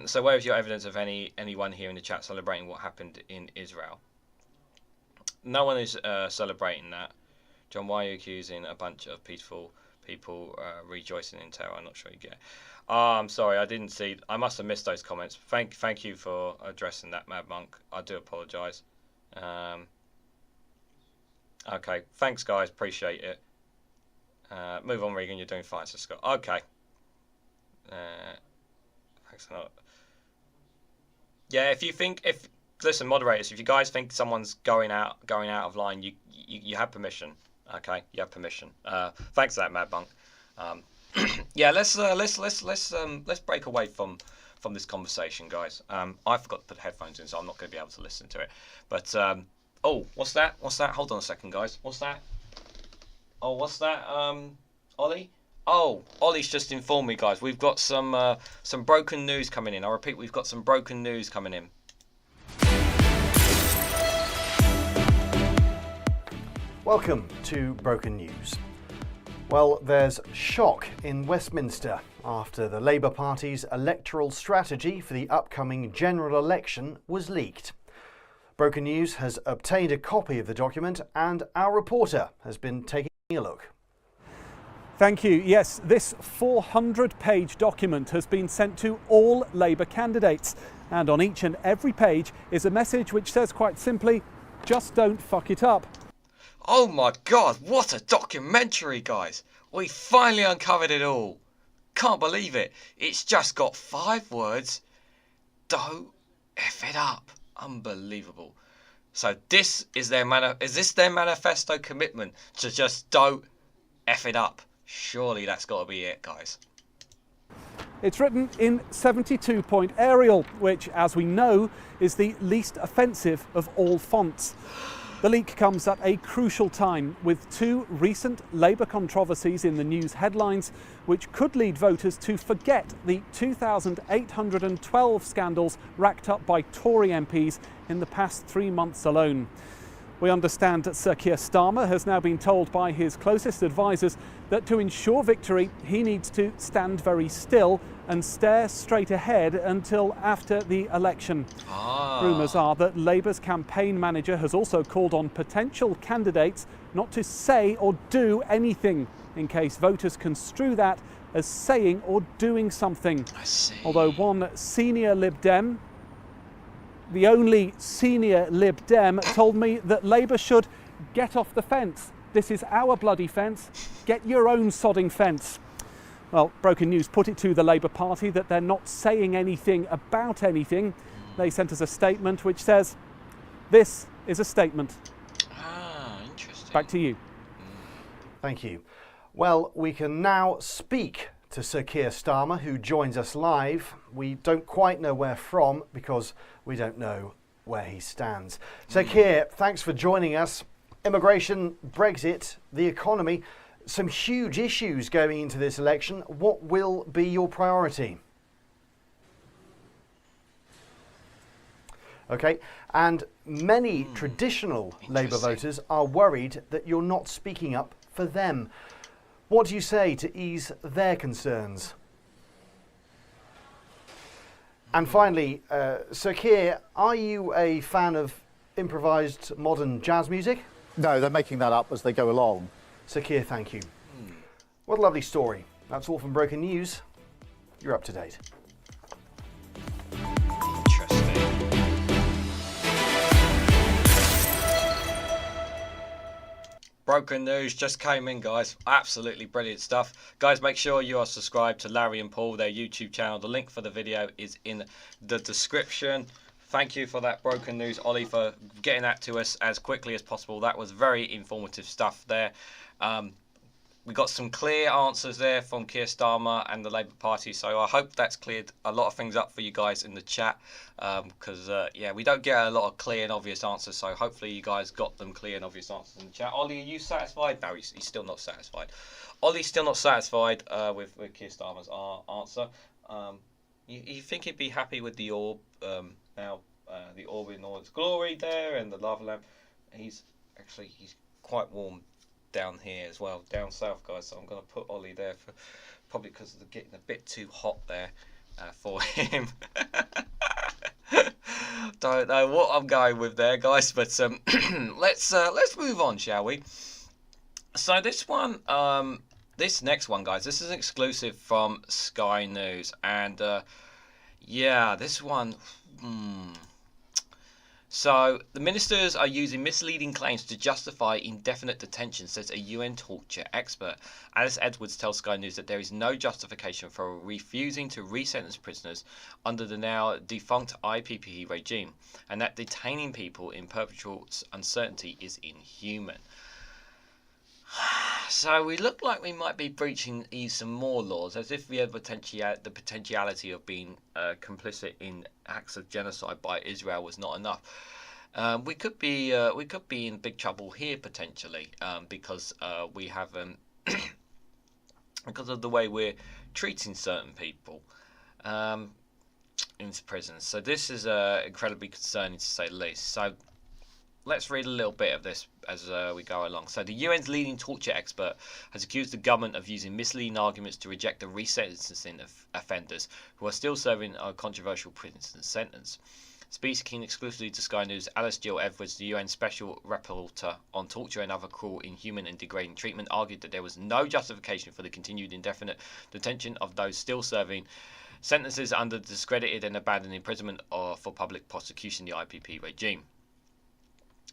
So where is your evidence of anyone here in the chat celebrating what happened in Israel? No one is celebrating that. John, why are you accusing a bunch of peaceful people rejoicing in terror? I'm not sure you get it. I'm sorry, I didn't see. I must have missed those comments. Thank you for addressing that, Mad Monk. I do apologise. Okay, thanks guys, appreciate it. Move on, Regan. You're doing fine, so Scott. Okay. Thanks a lot. Yeah, listen, moderators, if you guys think someone's going out of line, you have permission. Okay, you have permission. Thanks for that, Mad Monk. Yeah, let's break away from this conversation, guys. I forgot to put headphones in, so I'm not going to be able to listen to it. But oh, what's that? Hold on a second, guys. What's that? Oh, what's that? Ollie? Oh, Ollie's just informed me, guys. We've got some broken news coming in. I repeat, we've got some broken news coming in. Welcome to Broken News. Well, there's shock in Westminster after the Labour Party's electoral strategy for the upcoming general election was leaked. Broken News has obtained a copy of the document, and our reporter has been taking a look. Thank you. Yes, this 400-page document has been sent to all Labour candidates, and on each and every page is a message which says quite simply, just don't fuck it up. Oh my God, what a documentary, guys. We finally uncovered it all. Can't believe it. It's just got 5 words. Don't F it up. Unbelievable. So this is their manifesto commitment to just don't F it up? Surely that's got to be it, guys. It's written in 72-point Arial, which, as we know, is the least offensive of all fonts. The leak comes at a crucial time, with 2 recent Labour controversies in the news headlines, which could lead voters to forget the 2,812 scandals racked up by Tory MPs in the past 3 months alone. We understand that Sir Keir Starmer has now been told by his closest advisers that to ensure victory, he needs to stand very still and stare straight ahead until after the election. Rumours are that Labour's campaign manager has also called on potential candidates not to say or do anything, in case voters construe that as saying or doing something. I see. Although one senior Lib Dem, the only senior Lib Dem, told me that Labour should get off the fence. This is our bloody fence. Get your own sodding fence. Well, Broken News put it to the Labour Party that they're not saying anything about anything. They sent us a statement which says, this is a statement. Interesting. Back to you. Thank you. Well, we can now speak to Sir Keir Starmer, who joins us live. We don't quite know where from because we don't know where he stands. Sir Keir, thanks for joining us. Immigration, Brexit, the economy, some huge issues going into this election. What will be your priority? Okay, and many traditional Labour voters are worried that you're not speaking up for them. What do you say to ease their concerns? And finally, Sir Keir, are you a fan of improvised modern jazz music? No, they're making that up as they go along. Sir Keir, thank you. What a lovely story. That's all from Broken News. You're up to date. Interesting. Broken news just came in, guys. Absolutely brilliant stuff. Guys, make sure you are subscribed to Larry and Paul, their YouTube channel. The link for the video is in the description. Thank you for that broken news, Ollie, for getting that to us as quickly as possible. That was very informative stuff there. We got some clear answers there from Keir Starmer and the Labour Party, so I hope that's cleared a lot of things up for you guys in the chat, because yeah, we don't get a lot of clear and obvious answers, so hopefully you guys got them clear and obvious answers in the chat. Ollie, are you satisfied? No, he's still not satisfied. Ollie's still not satisfied with Keir Starmer's answer. You think he'd be happy with the orb now, the orb in all its glory there, and the lava lamp? He's quite warm down here as well, down south, guys, so I'm going to put Ollie there for probably because it's getting a bit too hot there for him. Don't know what I'm going with there, guys, but let's move on, shall we? So this one, this next one, guys, this is an exclusive from Sky News, and yeah, this one. So, the ministers are using misleading claims to justify indefinite detention, says a UN torture expert. Alice Edwards tells Sky News that there is no justification for refusing to resentence prisoners under the now defunct IPP regime, and that detaining people in perpetual uncertainty is inhuman. So we look like we might be breaching some more laws, as if we had the potentiality of being complicit in acts of genocide by Israel was not enough. We could be in big trouble here potentially, because we have because of the way we're treating certain people into prisons. So this is incredibly concerning, to say the least. So let's read a little bit of this as we go along. So the UN's leading torture expert has accused the government of using misleading arguments to reject the resentencing of offenders who are still serving a controversial prison sentence. Speaking exclusively to Sky News, Alice Jill Edwards, the UN Special Rapporteur on Torture and Other Cruel, Inhuman and Degrading Treatment, argued that there was no justification for the continued indefinite detention of those still serving sentences under the discredited and abandoned imprisonment for public prosecution, the IPP regime.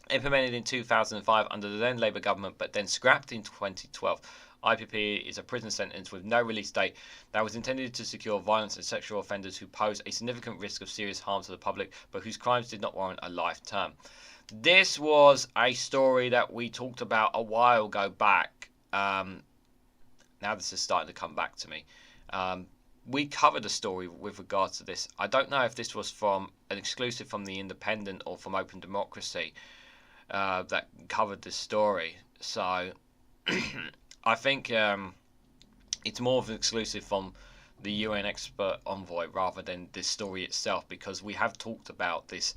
Implemented in 2005 under the then Labour government, but then scrapped in 2012, IPP is a prison sentence with no release date that was intended to secure violence and sexual offenders who pose a significant risk of serious harm to the public, but whose crimes did not warrant a life term. This was a story that we talked about a while ago back. Now this is starting to come back to me. We covered a story with regards to this. I don't know if this was from an exclusive from The Independent or from Open Democracy that covered this story. So I think it's more of an exclusive from the UN expert envoy rather than this story itself, because we have talked about this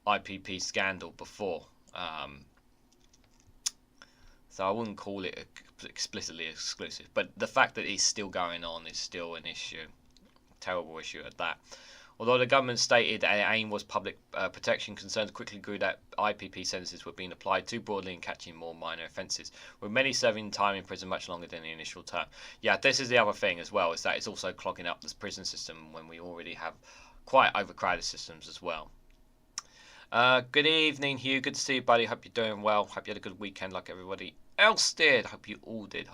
IPP scandal before. So I wouldn't call it explicitly exclusive, but the fact that it's still going on is still an issue. Terrible issue at that. Although the government stated their aim was public protection, concerns quickly grew that IPP sentences were being applied too broadly and catching more minor offences, with many serving time in prison much longer than the initial term. Yeah, this is the other thing as well, is that it's also clogging up this prison system when we already have quite overcrowded systems as well. Good evening, Hugh. Good to see you, buddy. Hope you're doing well. Hope you had a good weekend like everybody else did. Hope you all did.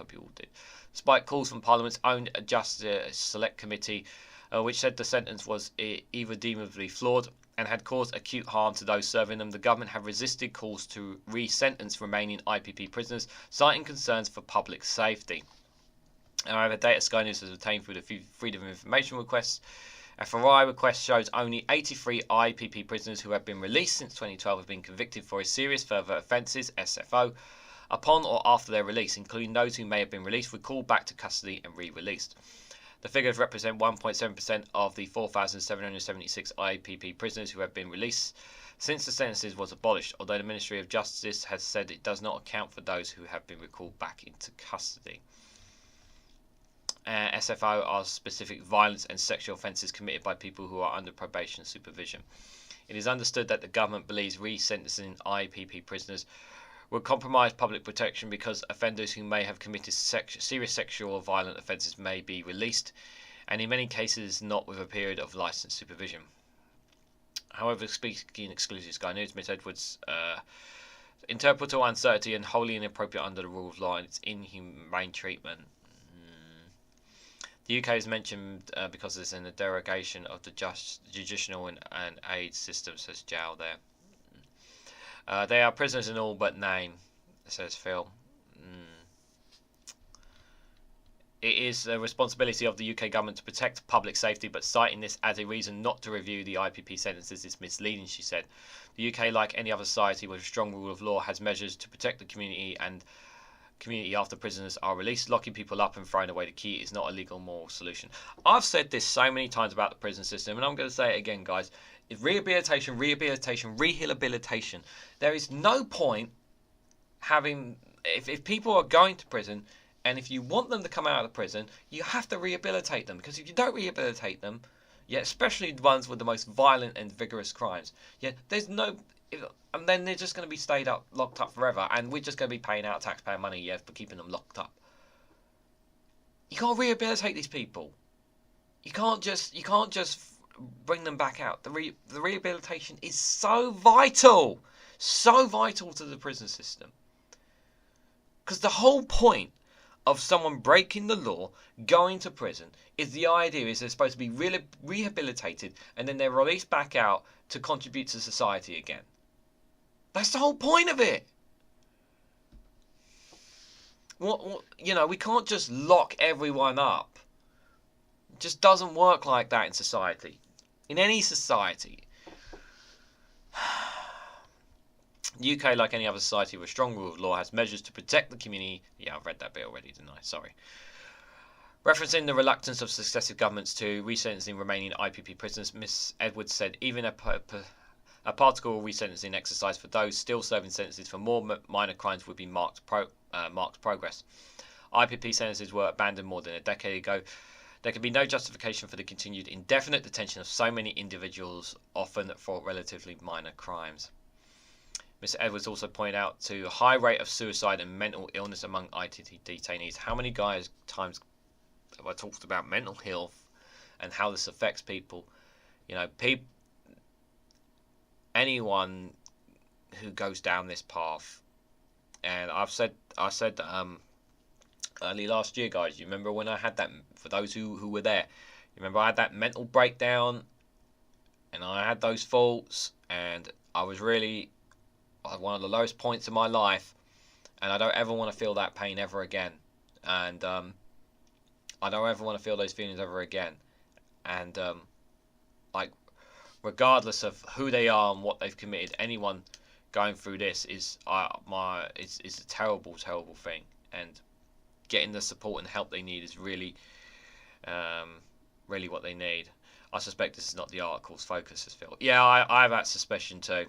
Despite calls from Parliament's own Justice Select Committee, which said the sentence was irredeemably flawed and had caused acute harm to those serving them, the government have resisted calls to re-sentence remaining IPP prisoners, citing concerns for public safety. However, data Sky News has obtained through the Freedom of Information requests, FRI request shows only 83 IPP prisoners who have been released since 2012 have been convicted for a serious further offences, SFO, upon or after their release, including those who may have been released, recalled back to custody and re-released. The figures represent 1.7% of the 4,776 IPP prisoners who have been released since the sentences was abolished, although the Ministry of Justice has said it does not account for those who have been recalled back into custody. SFO are specific violence and sexual offences committed by people who are under probation supervision. It is understood that the government believes re-sentencing IPP prisoners would compromise public protection because offenders who may have committed serious sexual or violent offences may be released, and in many cases not with a period of licensed supervision. However, speaking exclusively Sky News, Miss Edwards interpretal uncertainty and wholly inappropriate under the rule of law and its inhumane treatment. The UK is mentioned because it's in a derogation of the judicial and aid system, says Jow there. They are prisoners in all but name, says Phil. It is a responsibility of the UK government to protect public safety, but citing this as a reason not to review the IPP sentences is misleading, she said. The UK, like any other society with a strong rule of law, has measures to protect the community after prisoners are released. Locking people up and throwing away the key is not a legal moral solution. I've said this so many times about the prison system, and I'm going to say it again, guys. Rehabilitation. There is no point having... If people are going to prison, and if you want them to come out of the prison, you have to rehabilitate them. Because if you don't rehabilitate them, especially the ones with the most violent and vigorous crimes, there's no... And then they're just going to be locked up forever, and we're just going to be paying out taxpayer money, for keeping them locked up. You can't rehabilitate these people. You can't just bring them back out. The rehabilitation is so vital to the prison system. Because the whole point of someone breaking the law, going to prison, is the idea is they're supposed to be rehabilitated, and then they're released back out to contribute to society again. That's the whole point of it. We can't just lock everyone up. It just doesn't work like that in society. In any society. The UK, like any other society with a strong rule of law, has measures to protect the community. Yeah, I've read that bit already, didn't I? Sorry. Referencing the reluctance of successive governments to resentencing remaining IPP prisoners, Miss Edwards said even a particle resentencing exercise for those still serving sentences for more minor crimes would be marked progress. IPP sentences were abandoned more than a decade ago. There can be no justification for the continued indefinite detention of so many individuals, often for relatively minor crimes. Mr. Edwards also pointed out to a high rate of suicide and mental illness among ITT detainees. How many times have I talked about mental health and how this affects people? Anyone who goes down this path, and I said early last year, guys, you remember when I had that, for those who were there, you remember I had that mental breakdown, and I had those thoughts, and I was really at one of the lowest points in my life, and I don't ever want to feel that pain ever again, and I don't ever want to feel those feelings ever again, and regardless of who they are and what they've committed, anyone going through this is a terrible thing, and getting the support and help they need is really what they need. I suspect this is not the article's focus, as Phil. Yeah, I have that suspicion too.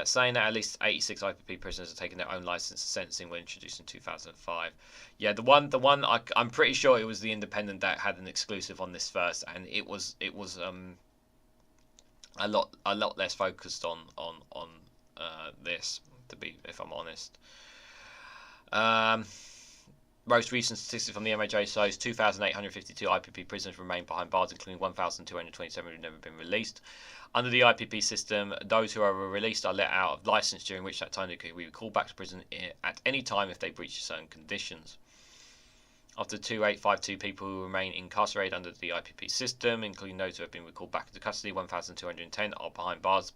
Saying that at least 86 IPP prisoners are taking their own license sentencing were introduced in 2005. Yeah, the one I'm pretty sure it was the Independent that had an exclusive on this first, and it was a lot less focused on this, if I'm honest. Most recent statistics from the MHA shows 2,852 IPP prisoners remain behind bars, including 1,227 who have never been released. Under the IPP system, those who are released are let out of licence, during which that time they can be called back to prison at any time if they breach certain conditions. Of the 2,852 people who remain incarcerated under the IPP system, including those who have been recalled back into custody, 1,210 are behind bars,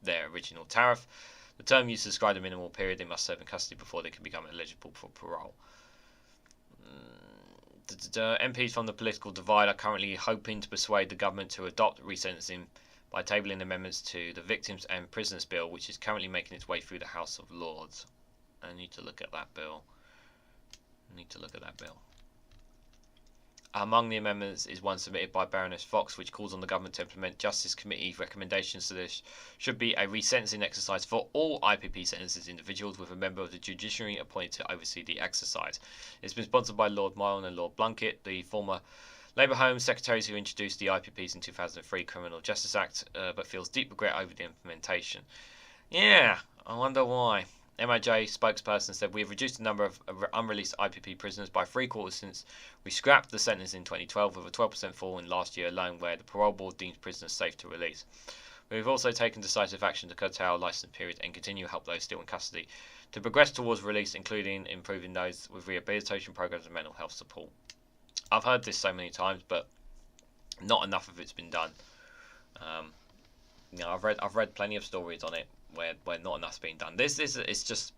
their original tariff. The term used to describe the minimal period they must serve in custody before they can become eligible for parole. MPs from the political divide are currently hoping to persuade the government to adopt resentencing by tabling amendments to the Victims and Prisoners Bill, which is currently making its way through the House of Lords. I need to look at that bill. Among the amendments is one submitted by Baroness Fox, which calls on the government to implement Justice Committee recommendations. So this should be a resentencing exercise for all IPP sentences individuals, with a member of the judiciary appointed to oversee the exercise. It's been sponsored by Lord Milne and Lord Blunkett, the former Labour Home Secretaries who introduced the IPPs in 2003 Criminal Justice Act, but feels deep regret over the implementation. Yeah, I wonder why. MOJ spokesperson said, we have reduced the number of unreleased IPP prisoners by 3/4 since we scrapped the sentence in 2012, with a 12% fall in last year alone, where the parole board deems prisoners safe to release. We've also taken decisive action to curtail licence period and continue to help those still in custody to progress towards release, including improving those with rehabilitation programs and mental health support. I've heard this so many times, but not enough of it's been done. I've read plenty of stories on it where not enough's been done. It's just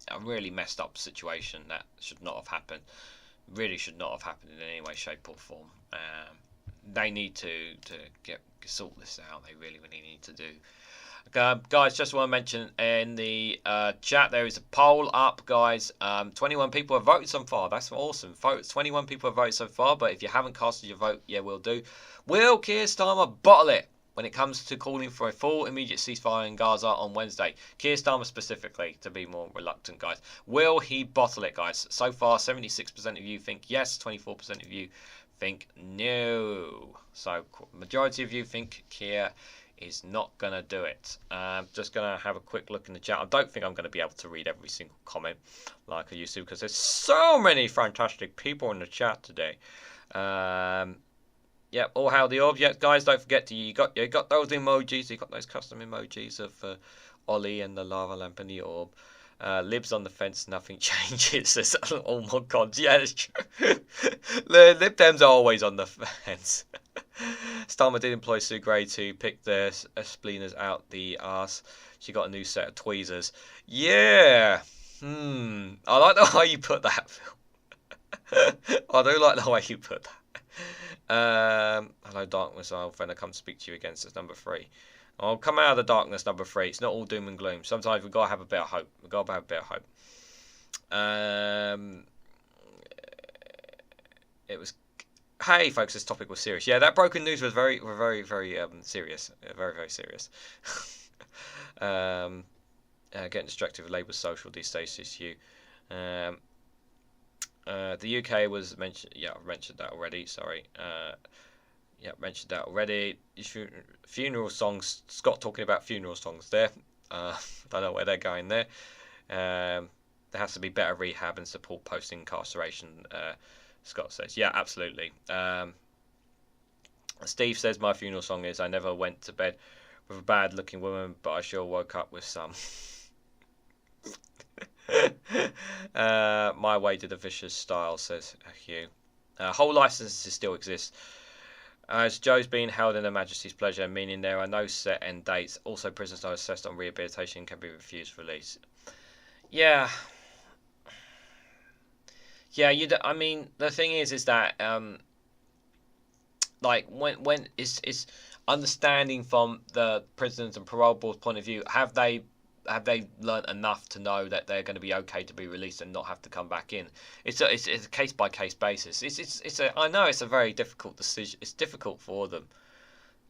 a really messed up situation that should not have happened. Really should not have happened in any way, shape, or form. They need to sort this out. They really need to do. Guys, just want to mention in the chat there is a poll up, guys. 21 people have voted so far. That's awesome. 21 people have voted so far, but if you haven't casted your vote, yeah, we'll do. Will Keir Starmer bottle it when it comes to calling for a full immediate ceasefire in Gaza on Wednesday? Keir Starmer specifically, to be more reluctant, guys. Will he bottle it, guys? So far, 76% of you think yes, 24% of you think no. So, majority of you think Keir is not going to do it. Just going to have a quick look in the chat. I don't think I'm going to be able to read every single comment like I used to, because there's so many fantastic people in the chat today. Yep, all hail the orb. Yeah, guys, don't forget you got those emojis. You got those custom emojis of Ollie and the lava lamp and the orb. Libs on the fence, nothing changes. Oh my god, yeah, it's true. The Lib Dems are always on the fence. Starmer did employ Sue Gray to pick their spleeners out the arse. She got a new set of tweezers. Yeah. I like the way you put that, Phil. I do like the way you put that. Hello, darkness. I'll finna come speak to you again. Says number 3. I'll come out of the darkness, number 3. It's not all doom and gloom. Sometimes we've got to have a bit of hope. It was. Hey, folks, this topic was serious. Yeah, that broken news was very serious. Very serious. Getting distracted with Labour's social destasis. The UK was mentioned. Yeah, I've mentioned that already. Sorry. Mentioned that already. Funeral songs. Scott talking about funeral songs there. Don't know where they're going there. There has to be better rehab and support post incarceration. Scott says, yeah, absolutely. Steve says, my funeral song is I never went to bed with a bad looking woman, but I sure woke up with some. My way to the vicious style, says Hugh. Whole licenses still exist. As Joe's being held in Her Majesty's pleasure, meaning there are no set end dates. Also, prisoners not assessed on rehabilitation can be refused release. Yeah. Yeah, I mean, the thing is that like when it's understanding from the prisoners and parole board's point of view, have they learnt enough to know that they're going to be okay to be released and not have to come back in? It's a case by case basis. I know it's a very difficult decision. It's difficult for them.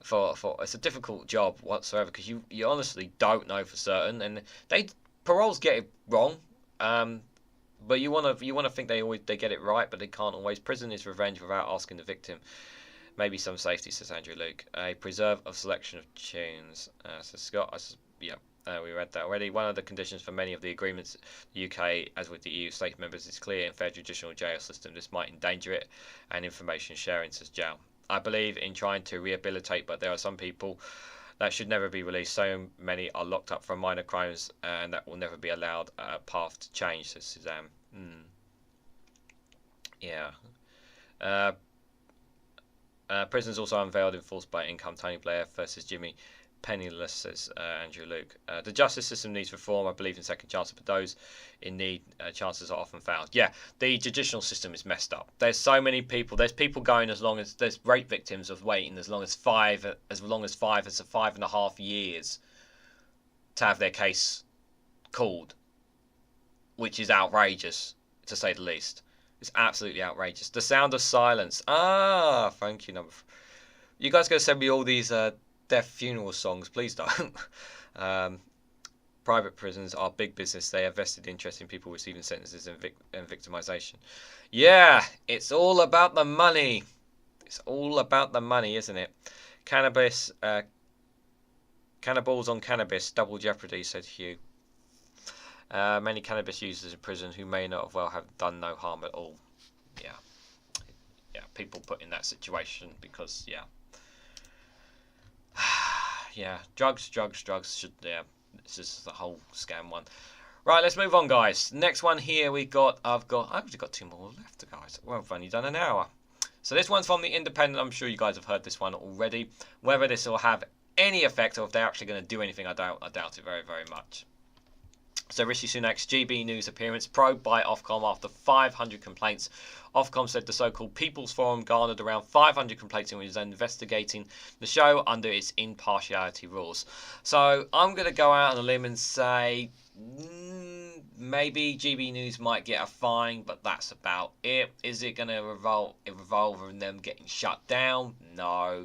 It's a difficult job whatsoever, because you honestly don't know for certain, and paroles get it wrong. But you want to think they get it right, but they can't always. Prison is revenge without asking the victim. Maybe some safety, says Andrew Luke. A preserve of selection of tunes, says Scott. Yeah. We read that already. One of the conditions for many of the agreements, the UK, as with the EU state members, is clear in fair judicial jail system. This might endanger it and information sharing, says Jow. I believe in trying to rehabilitate, but there are some people that should never be released. So many are locked up for minor crimes, and that will never be allowed a path to change, says Suzanne. Yeah. Prisons also unveiled, enforced by income. Tony Blair versus Jimmy Penniless, says Andrew Luke. The justice system needs reform. I believe in second chances, but those in need, chances are often found. Yeah, the judicial system is messed up. There's so many people. There's people going as long as there's rape victims of waiting as long as 5.5 years to have their case called, which is outrageous to say the least. It's absolutely outrageous. The Sound of Silence. Thank you. You guys gonna send me all these death funeral songs? Please don't. Private prisons are big business. They have vested interest in people receiving sentences and victimization. Yeah, it's all about the money. It's all about the money, isn't it? Cannabis Cannibals on cannabis, double jeopardy, said Hugh. Many cannabis users in prison who may not have done no harm at all. Yeah. Yeah, people put in that situation because, yeah. Yeah, drugs should, yeah. This is the whole scam one. Right, let's move on, guys. Next one here I've actually got 2 more left, guys. Well, I've only done an hour. So this one's from the Independent. I'm sure you guys have heard this one already. Whether this will have any effect or if they're actually going to do anything, I doubt it very, very much. So Rishi Sunak's GB News appearance probed by Ofcom after 500 complaints. Ofcom said the so-called People's Forum garnered around 500 complaints and was investigating the show under its impartiality rules. So I'm going to go out on a limb and say maybe GB News might get a fine, but that's about it. Is it going to revolve around them getting shut down? No.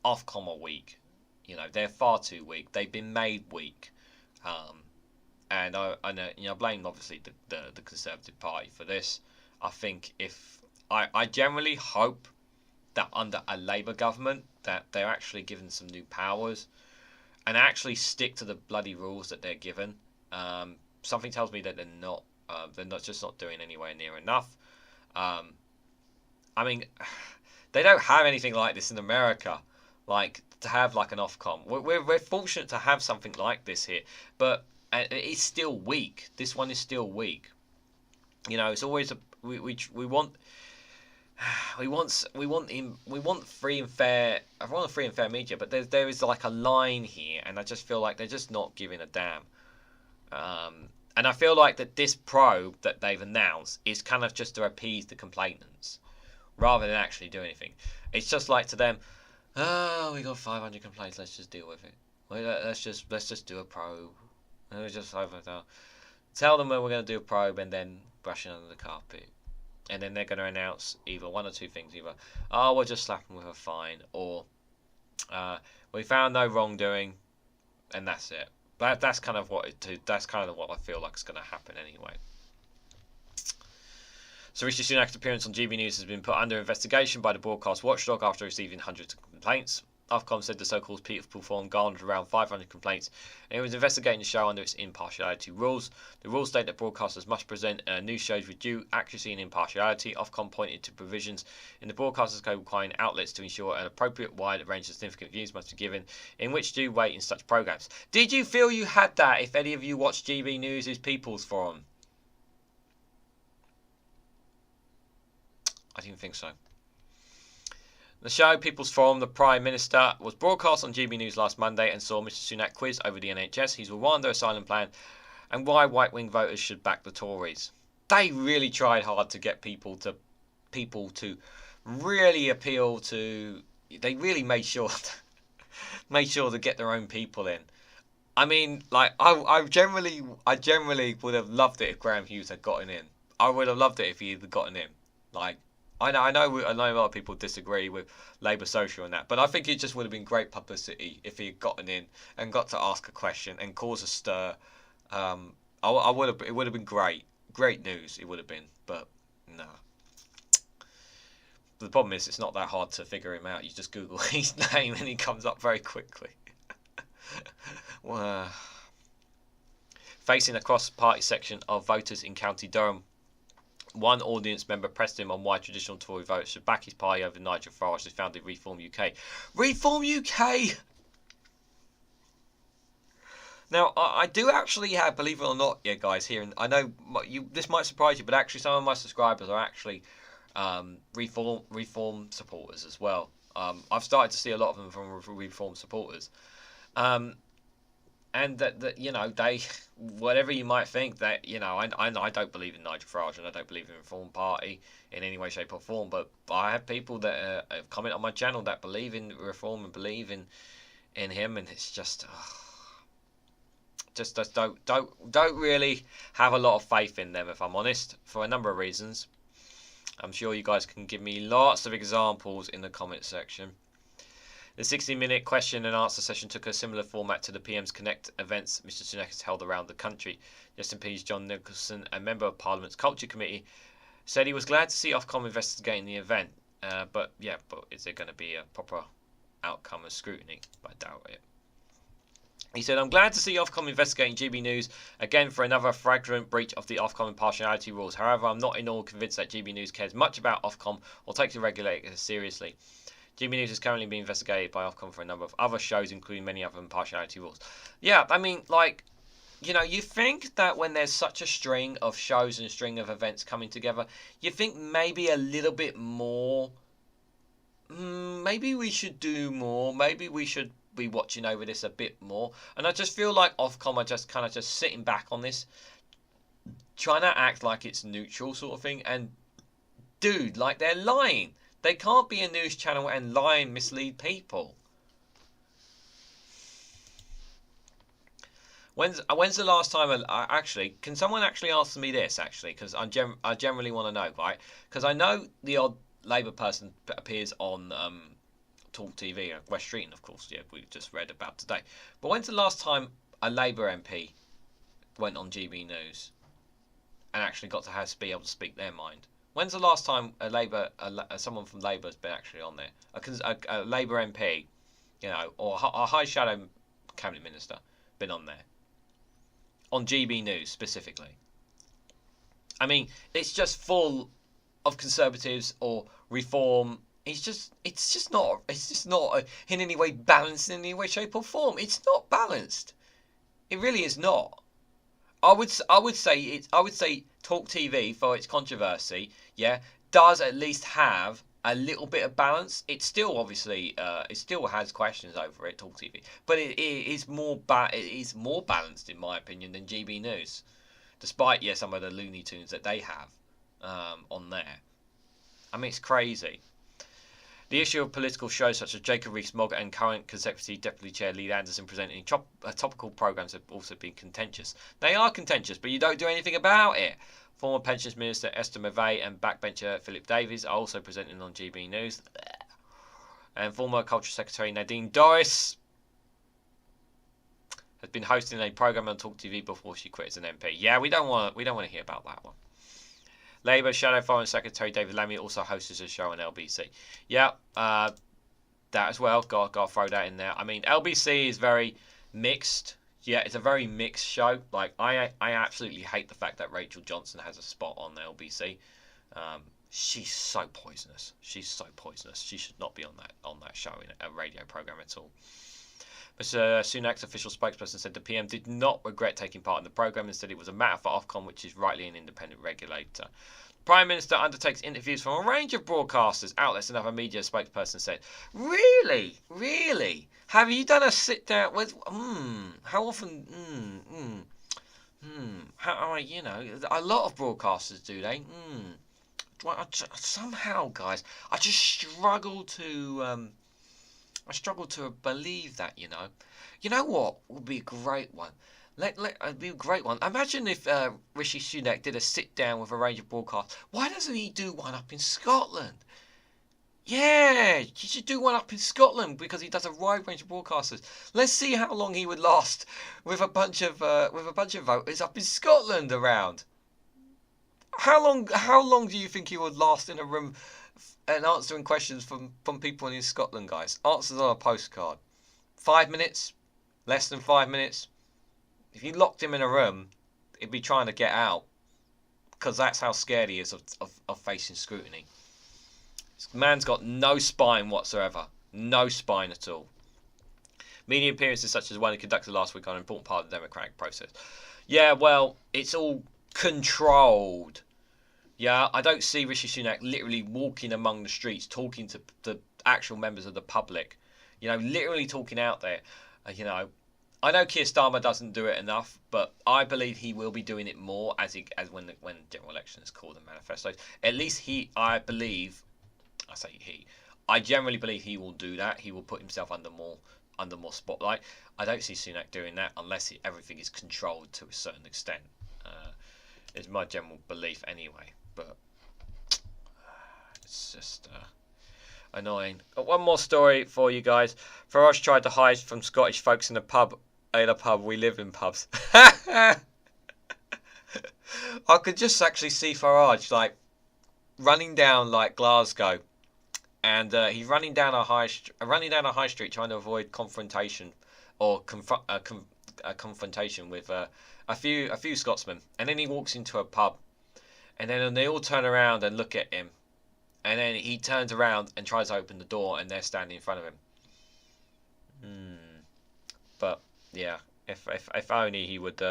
Ofcom are weak. You know, they're far too weak. They've been made weak. And I know, you know, blame obviously the Conservative Party for this. I think I generally hope that under a Labour government that they're actually given some new powers and actually stick to the bloody rules that they're given. Something tells me that they're not just not doing anywhere near enough. I mean, they don't have anything like this in America. Like, to have like an Ofcom. We're fortunate to have something like this here, but it's still weak. This one is still weak. You know, it's always we want free and fair. I want a free and fair media, but there is like a line here, and I just feel like they're just not giving a damn. And I feel like that this probe that they've announced is kind of just to appease the complainants, rather than actually do anything. It's just like to them. Oh, we got 500 complaints. Let's just deal with it. Let's just do a probe. Let's just tell them when we're going to do a probe, and then brush it under the carpet. And then they're going to announce either one or two things: either we'll just slap them with a fine, or we found no wrongdoing, and that's it. But that's kind of what I feel like is going to happen anyway. So Rishi Sunak's appearance on GB News has been put under investigation by the broadcast watchdog after receiving hundreds of complaints. Ofcom said the so-called People Forum garnered around 500 complaints, and it was investigating the show under its impartiality rules. The rules state that broadcasters must present news shows with due accuracy and impartiality. Ofcom pointed to provisions in the Broadcasters Code requiring outlets to ensure an appropriate wide range of significant views must be given in which due weight in such programmes. Did you feel you had that if any of you watched GB News' People's Forum? I didn't think so. The show, People's Forum, the Prime Minister, was broadcast on GB News last Monday and saw Mr Sunak quiz over the NHS, his Rwanda asylum plan, and why right-wing voters should back the Tories. They really tried hard to get people to really appeal to. They really made sure to get their own people in. I mean, like I generally would have loved it if Graham Hughes had gotten in. I would have loved it if he had gotten in. Like. I know a lot of people disagree with Labour Social and that, but I think it just would have been great publicity if he had gotten in and got to ask a question and cause a stir. It would have been great news. It would have been, but no. The problem is it's not that hard to figure him out. You just Google his name and he comes up very quickly. Well, facing a cross-party section of voters in County Durham. One audience member pressed him on why traditional Tory voters should back his party over Nigel Farage, who founded Reform UK. Reform UK! Now, I do actually have, believe it or not, yeah, guys, here, and I know this might surprise you, but actually some of my subscribers are actually Reform supporters as well. I've started to see a lot of them from Reform supporters. And that you know, they, whatever you might think, that, you know, I don't believe in Nigel Farage and I don't believe in the Reform Party in any way, shape or form, but I have people that comment on my channel that believe in Reform and believe in him, and it's just don't really have a lot of faith in them, if I'm honest, for a number of reasons. I'm sure you guys can give me lots of examples in the comment section. The 60-minute question and answer session took a similar format to the PM's Connect events Mr Sunak has held around the country. Just MPs John Nicholson, a member of Parliament's Culture Committee, said he was glad to see Ofcom investigating the event. But is there going to be a proper outcome of scrutiny, but I doubt it. He said, I'm glad to see Ofcom investigating GB News again for another flagrant breach of the Ofcom impartiality rules. However, I'm not in all convinced that GB News cares much about Ofcom or takes the regulators seriously. GB News is currently being investigated by Ofcom for a number of other shows, including many other impartiality rules. Yeah, I mean, like, you know, you think that when there's such a string of shows and a string of events coming together, you think maybe a little bit more, maybe we should do more, maybe we should be watching over this a bit more. And I just feel like Ofcom are just kind of just sitting back on this, trying to act like it's neutral sort of thing. And dude, like, they're lying. They can't be a news channel and lie and mislead people. When's the last time? Actually, can someone actually answer me this? Actually, because I generally want to know, right? Because I know the odd Labour person appears on Talk TV, West Streeton, of course. Yeah, we just read about today. But when's the last time a Labour MP went on GB News and actually got to be able to speak their mind? When's the last time someone from Labour has been actually on there? A Labour MP, you know, or a high shadow cabinet minister been on there? On GB News specifically. I mean, it's just full of Conservatives or Reform. It's just not in any way balanced in any way, shape or form. It's not balanced. It really is not. I would say Talk TV, for its controversy, yeah, does at least have a little bit of balance. It still obviously it still has questions over it, Talk TV, but it is more balanced in my opinion than GB News, despite some of the Looney Tunes that they have on there. I mean, it's crazy. The issue of political shows such as Jacob Rees-Mogg and current Conservative Deputy Chair Lee Anderson presenting topical programmes have also been contentious. They are contentious, but you don't do anything about it. Former Pensions Minister Esther McVey and backbencher Philip Davies are also presenting on GB News. And former Culture Secretary Nadine Dorries has been hosting a programme on Talk TV before she quit as an MP. Yeah, we don't want to hear about that one. Labour Shadow Foreign Secretary David Lammy also hosts a show on LBC. Yeah, that as well. Got to throw that in there. I mean, LBC is very mixed. Yeah, it's a very mixed show. Like, I absolutely hate the fact that Rachel Johnson has a spot on LBC. She's so poisonous. She should not be on that show in a radio programme at all. Mr. Sunak's official spokesperson said the PM did not regret taking part in the programme and said it was a matter for Ofcom, which is rightly an independent regulator. The Prime Minister undertakes interviews from a range of broadcasters, outlets and other media, spokesperson said. Really? Really? Have you done a sit-down with... How often... How, you know, a lot of broadcasters do, they? Somehow, guys, I just struggle to... I struggle to believe that, you know. You know what would be a great one? It'd be a great one. Imagine if Rishi Sunak did a sit-down with a range of broadcasts. Why doesn't he do one up in Scotland? Yeah, he should do one up in Scotland because he does a wide range of broadcasters. Let's see how long he would last with a bunch of voters up in Scotland around. How long do you think he would last in a room and answering questions from people in Scotland, guys? Answers on a postcard. 5 minutes? Less than 5 minutes? If you locked him in a room, he'd be trying to get out. Because that's how scared he is of facing scrutiny. This man's got no spine whatsoever. No spine at all. Media appearances such as one he conducted last week are an important part of the democratic process. Yeah, well, it's all controlled. Yeah, I don't see Rishi Sunak literally walking among the streets, talking to the actual members of the public. You know, literally talking out there. You know, I know Keir Starmer doesn't do it enough, but I believe he will be doing it more as when general election is called and manifestos. At least I generally believe he will do that. He will put himself under more spotlight. I don't see Sunak doing that unless everything is controlled to a certain extent. Is my general belief anyway. But it's just annoying. Got one more story for you guys. Farage tried to hide from Scottish folks in a pub. We live in pubs. I could just actually see Farage like running down like Glasgow and he's running down a high street trying to avoid confrontation or confrontation with a few Scotsmen, and then he walks into a pub, and then they all turn around and look at him, and then he turns around and tries to open the door, and they're standing in front of him. But yeah, if only he would.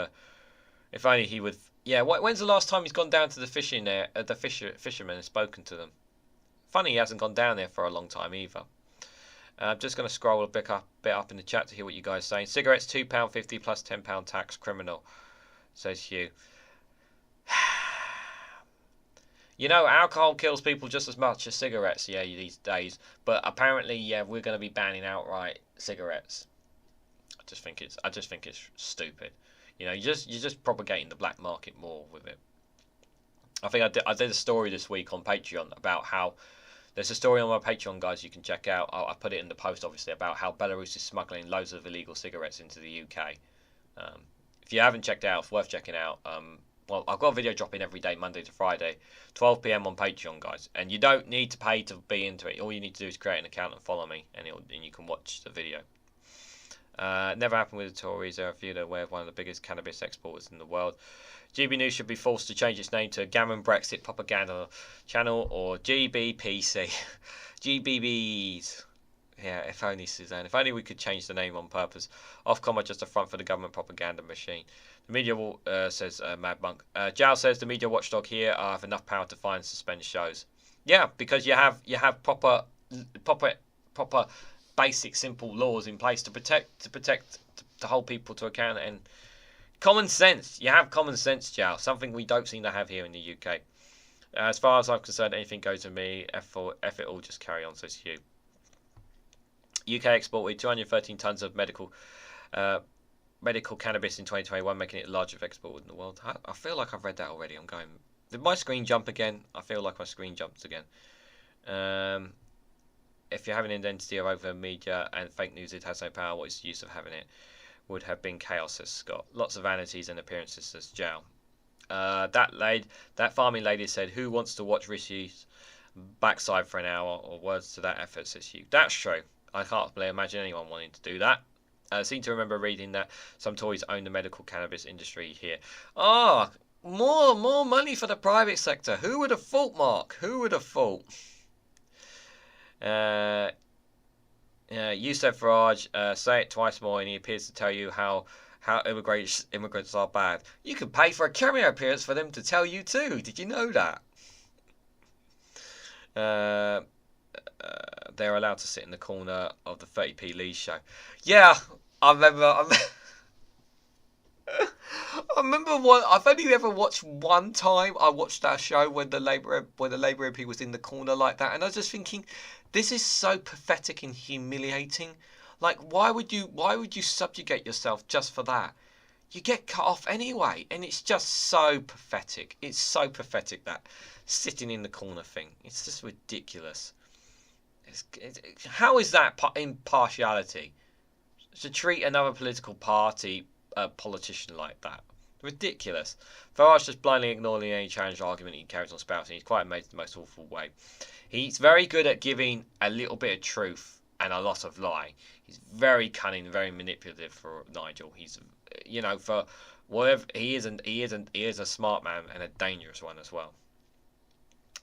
Yeah, when's the last time he's gone down to the fishing there? The fishermen and spoken to them. Funny he hasn't gone down there for a long time either. I'm just going to scroll a bit up in the chat to hear what you guys are saying. Cigarettes £2.50 plus £10 tax, criminal, says Hugh. You know, alcohol kills people just as much as cigarettes, yeah, these days. But apparently, yeah, we're going to be banning outright cigarettes. I just think it's stupid. You know, you're just propagating the black market more with it. I think I did a story this week on Patreon about how there's a story on my Patreon, guys, you can check out. I put it in the post, obviously, about how Belarus is smuggling loads of illegal cigarettes into the UK. If you haven't checked it out, it's worth checking out. Well, I've got a video dropping every day, Monday to Friday, 12 PM on Patreon, guys. And you don't need to pay to be into it. All you need to do is create an account and follow me, and you can watch the video. Never happened with the Tories. They're a few that are aware of one of the biggest cannabis exporters in the world. GB News should be forced to change its name to Gammon Brexit Propaganda Channel or GBPC. GBBs. Yeah, if only, Suzanne. If only we could change the name on purpose. Ofcom are just a front for the government propaganda machine. The media will, says Mad Monk. Jal says the media watchdog here have enough power to find and suspend shows. Yeah, because you have proper basic simple laws in place to hold people to account, and common sense. You have common sense, Jal. Something we don't seem to have here in the UK. As far as I'm concerned, anything goes with me. F it all, just carry on, says Hugh. UK exported 213 tons of medical cannabis in 2021, making it the largest export in the world. I feel like I've read that already. I'm going. Did my screen jump again? I feel like my screen jumps again. If you have an identity of over media and fake news, it has no power. What is the use of having it? Would have been chaos, says Scott. Lots of vanities and appearances, says Jal. That farming lady said, "Who wants to watch Rishi's backside for an hour?" Or words to that effort, says Hugh. That's true. I can't really imagine anyone wanting to do that. I seem to remember reading that some Tories own the medical cannabis industry here. More money for the private sector. Who would have thought, Mark? Who would have thought? Youssef Farage, say it twice more, and he appears to tell you how immigrants are bad. You could pay for a cameo appearance for them to tell you too. Did you know that? They're allowed to sit in the corner of the 30p Lee's show. Yeah, I remember. I remember one. I've only ever watched one time. I watched that show when the Labour MP was in the corner like that, and I was just thinking, this is so pathetic and humiliating. Like, why would you subjugate yourself just for that? You get cut off anyway, and it's just so pathetic. It's so pathetic, that sitting in the corner thing. It's just ridiculous. How is that impartiality? To treat another political party politician like that. Ridiculous. Farage just blindly ignoring any challenge argument he carries on spouting. He's quite amazed in the most awful way. He's very good at giving a little bit of truth and a lot of lie. He's very cunning, very manipulative for Nigel. He's, for whatever he is a smart man and a dangerous one as well.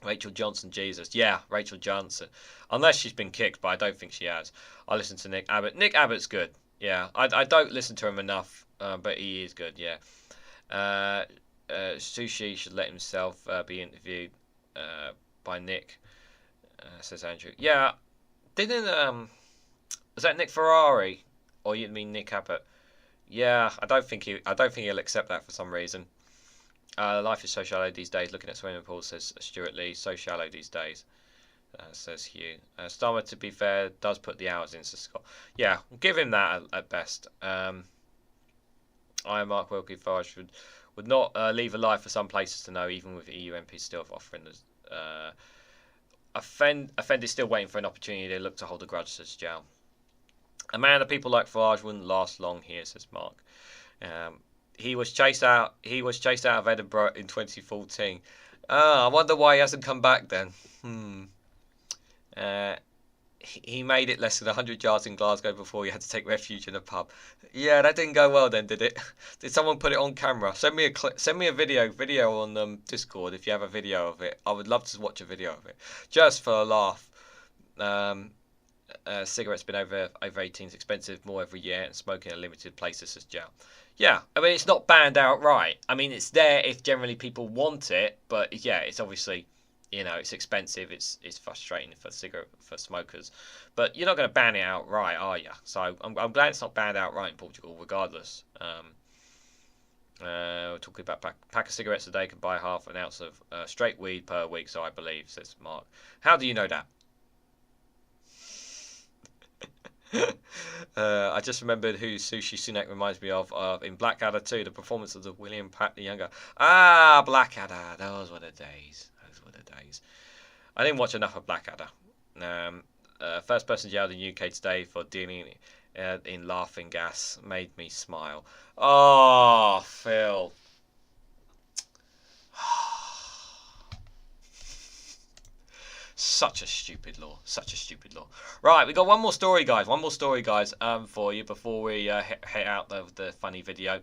Rachel Johnson, Jesus. Yeah, Rachel Johnson. Unless she's been kicked, but I don't think she has. I listen to Nick Abbott. Nick Abbott's good. Yeah, I don't listen to him enough, but he is good, yeah. Sushi should let himself be interviewed by Nick, says Andrew. Yeah, was that Nick Ferrari? Or you mean Nick Abbott? Yeah, I don't think he'll accept that for some reason. Life is so shallow these days. Looking at swimming pools, says Stuart Lee. So shallow these days, says Hugh. Starmer, to be fair, does put the hours in, says Scott. Yeah, give him that at best. I am Mark Wilkie. Farage would not leave a lie for some places to know, even with EU MPs still offering this. Offended still waiting for an opportunity. They look to hold a grudge, says Jal. A man of people like Farage wouldn't last long here, says Mark. He was chased out of Edinburgh in 2014. I wonder why he hasn't come back then. He made it less than 100 yards in Glasgow before he had to take refuge in a pub. Yeah, that didn't go well then, did it? Did someone put it on camera? Send me a video on Discord if you have a video of it. I would love to watch a video of it, just for a laugh. Cigarettes been over 18's expensive more every year, and smoking in limited places as jail. Yeah, I mean it's not banned outright. I mean it's there if generally people want it, but yeah, it's obviously, you know, it's expensive. It's frustrating for smokers, but you're not going to ban it outright, are you? So I'm glad it's not banned outright in Portugal, regardless. We're talking about pack of cigarettes a day can buy half an ounce of straight weed per week. So I believe, says Mark. How do you know that? I just remembered who Rishi Sunak reminds me of in Blackadder 2, the performance of the William Pratt the Younger. Ah, Blackadder, those were the days. I didn't watch enough of Blackadder. First person jailed in UK today for dealing in laughing gas made me smile. Oh, Phil. Such a stupid law. Right, we got one more story, guys. For you before we hit out the funny video.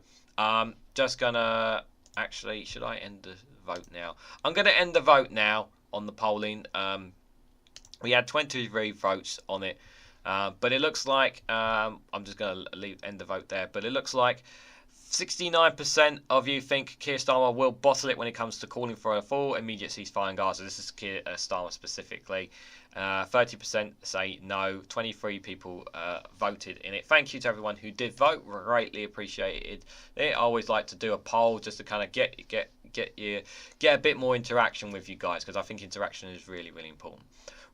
Just gonna actually, should I end the vote now? I'm gonna end the vote now on the polling. We had 23 votes on it, but it looks like I'm just gonna end the vote there. But it looks like 69% of you think Keir Starmer will bottle it when it comes to calling for a full immediate ceasefire in Gaza. This is Keir Starmer specifically. 30% say no. 23 people voted in it. Thank you to everyone who did vote. Greatly appreciated. I always like to do a poll just to kind of get a bit more interaction with you guys, because I think interaction is really, really important.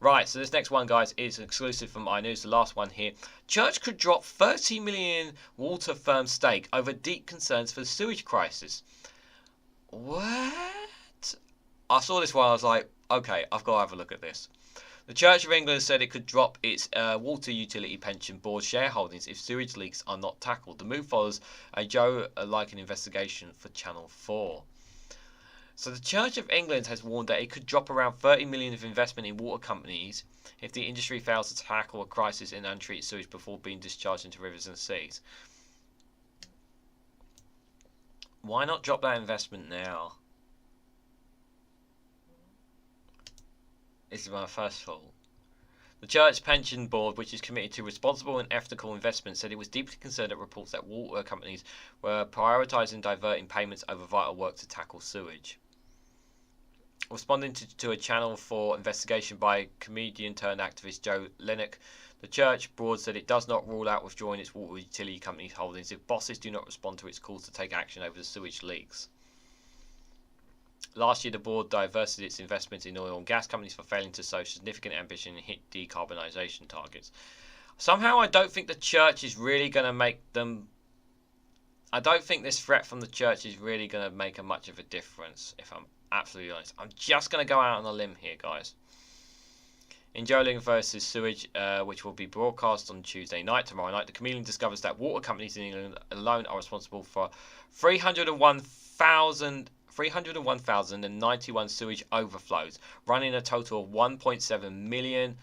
Right, so this next one, guys, is exclusive from iNews, the last one here. Church could drop 30 million water firm stake over deep concerns for the sewage crisis. What? I saw this one, I was like, okay, I've got to have a look at this. The Church of England said it could drop its water utility pension board shareholdings if sewage leaks are not tackled. The move follows a Joe Lycan investigation for Channel 4. So the Church of England has warned that it could drop around 30 million of investment in water companies if the industry fails to tackle a crisis in untreated sewage before being discharged into rivers and seas. Why not drop that investment now? This is my first thought. The Church Pension Board, which is committed to responsible and ethical investment, said it was deeply concerned at reports that water companies were prioritising diverting payments over vital work to tackle sewage. Responding to a Channel 4 investigation by comedian-turned-activist Joe Lennox, the Church Board said it does not rule out withdrawing its water utility company's holdings if bosses do not respond to its calls to take action over the sewage leaks. Last year, the board divested its investments in oil and gas companies for failing to show significant ambition and hit decarbonisation targets. Somehow, I don't think the church is really going to make them... I don't think this threat from the church is really going to make much of a difference, if I'm absolutely honest. I'm just going to go out on a limb here, guys. In Joe Lycan versus Sewage, which will be broadcast on Tuesday night, tomorrow night, the comedian discovers that water companies in England alone are responsible for 301,091 sewage overflows, running a total of 1.7 million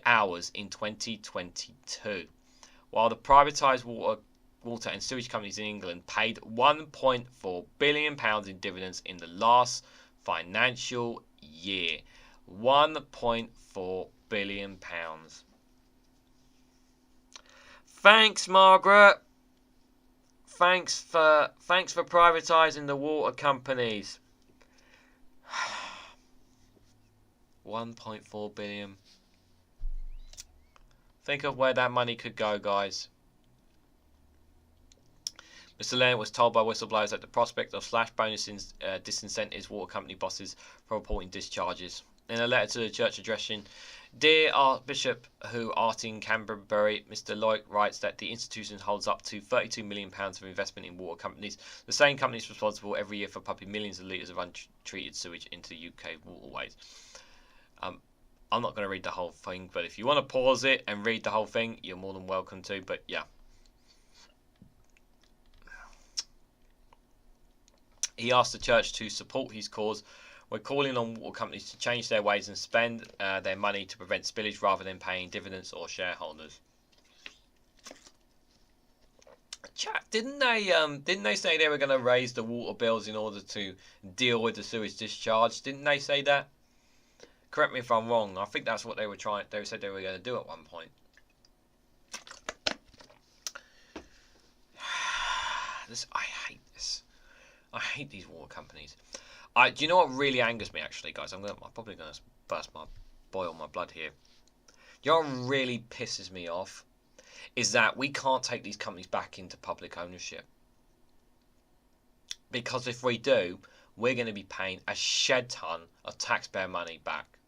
hours in 2022. While the privatised water and sewage companies in England paid £1.4 billion in dividends in the last financial year. £1.4 billion. Thanks, Margaret. Thanks for privatising the water companies. 1.4 billion. Think of where that money could go, guys. Mr. Leonard was told by whistleblowers that the prospect of slash bonuses disincentives water company bosses for reporting discharges. In a letter to the church addressing Dear Archbishop who art in Canterbury, Mr. Lloyd writes that the institution holds up to £32 million of investment in water companies, the same companies responsible every year for pumping millions of litres of untreated sewage into UK waterways. I'm not going to read the whole thing, but if you want to pause it and read the whole thing, you're more than welcome to, but yeah. He asked the church to support his cause We're calling on water companies to change their ways and spend their money to prevent spillage rather than paying dividends or shareholders. Chat, didn't they say they were going to raise the water bills in order to deal with the sewage discharge? Didn't they say that? Correct me if I'm wrong. I think that's what they were trying. They said they were going to do at one point. I hate this. I hate these water companies. Do you know what really angers me, actually, guys? I'm probably going to boil my blood here. You know what really pisses me off is that we can't take these companies back into public ownership, because if we do, we're going to be paying a shed ton of taxpayer money back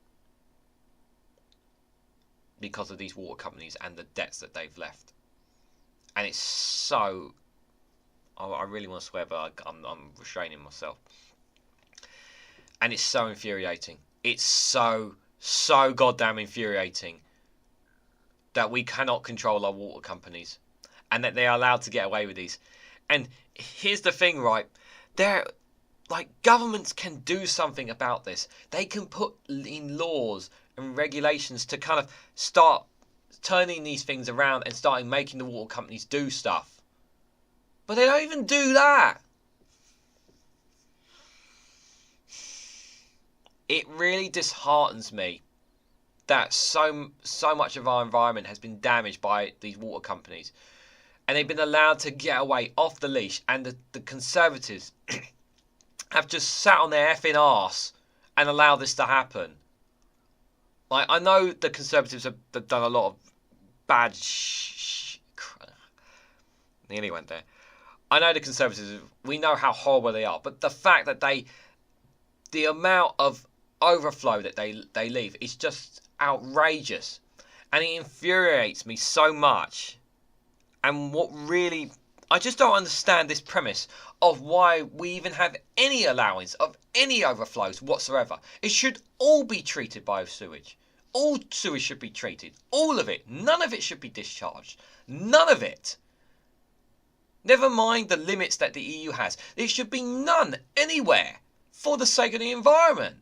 because of these water companies and the debts that they've left. And it's so... I really want to swear, but I'm restraining myself. And it's so infuriating. It's so goddamn infuriating that we cannot control our water companies and that they are allowed to get away with these. And here's the thing, right? Governments can do something about this. They can put in laws and regulations to kind of start turning these things around and starting making the water companies do stuff. But they don't even do that. It really disheartens me that so much of our environment has been damaged by these water companies, and they've been allowed to get away off the leash, and the Conservatives have just sat on their effing arse and allowed this to happen. I know the Conservatives have done a lot of bad nearly went there. I know the Conservatives, we know how horrible they are, but the fact that the amount of overflow that they leave is just outrageous, and it infuriates me so much. And I just don't understand this premise of why we even have any allowance of any overflows whatsoever. It should all be treated by sewage. All sewage should be treated. All of it. None of it should be discharged. None of it. Never mind the limits that the EU has. There should be none anywhere for the sake of the environment.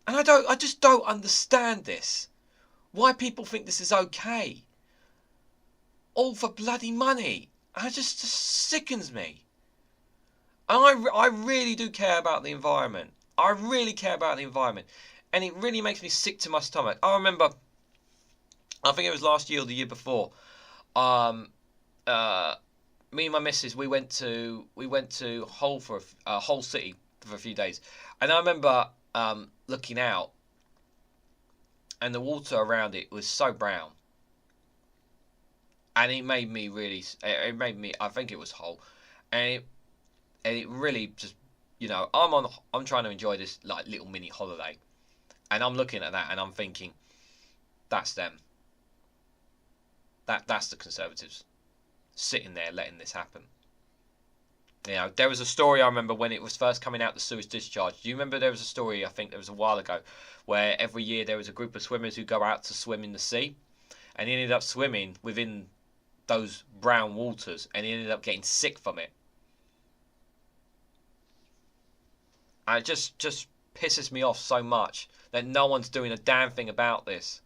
And I just don't understand this. Why people think this is okay. All for bloody money. And it just sickens me. And I really do care about the environment. I really care about the environment. And it really makes me sick to my stomach. I remember, I think it was last year or the year before, me and my missus, we went to Hull Hull City for a few days. And I remember looking out, and the water around it was so brown, and it made me really. It made me. I think it was Hull, and it really just, I'm trying to enjoy this like little mini holiday, and I'm looking at that and I'm thinking, that's them. That's the Conservatives sitting there letting this happen. There was a story I remember when it was first coming out, the sewage discharge. Do you remember there was a story, I think there was a while ago, where every year there was a group of swimmers who go out to swim in the sea, and he ended up swimming within those brown waters, and he ended up getting sick from it. And it just pisses me off so much that no one's doing a damn thing about this.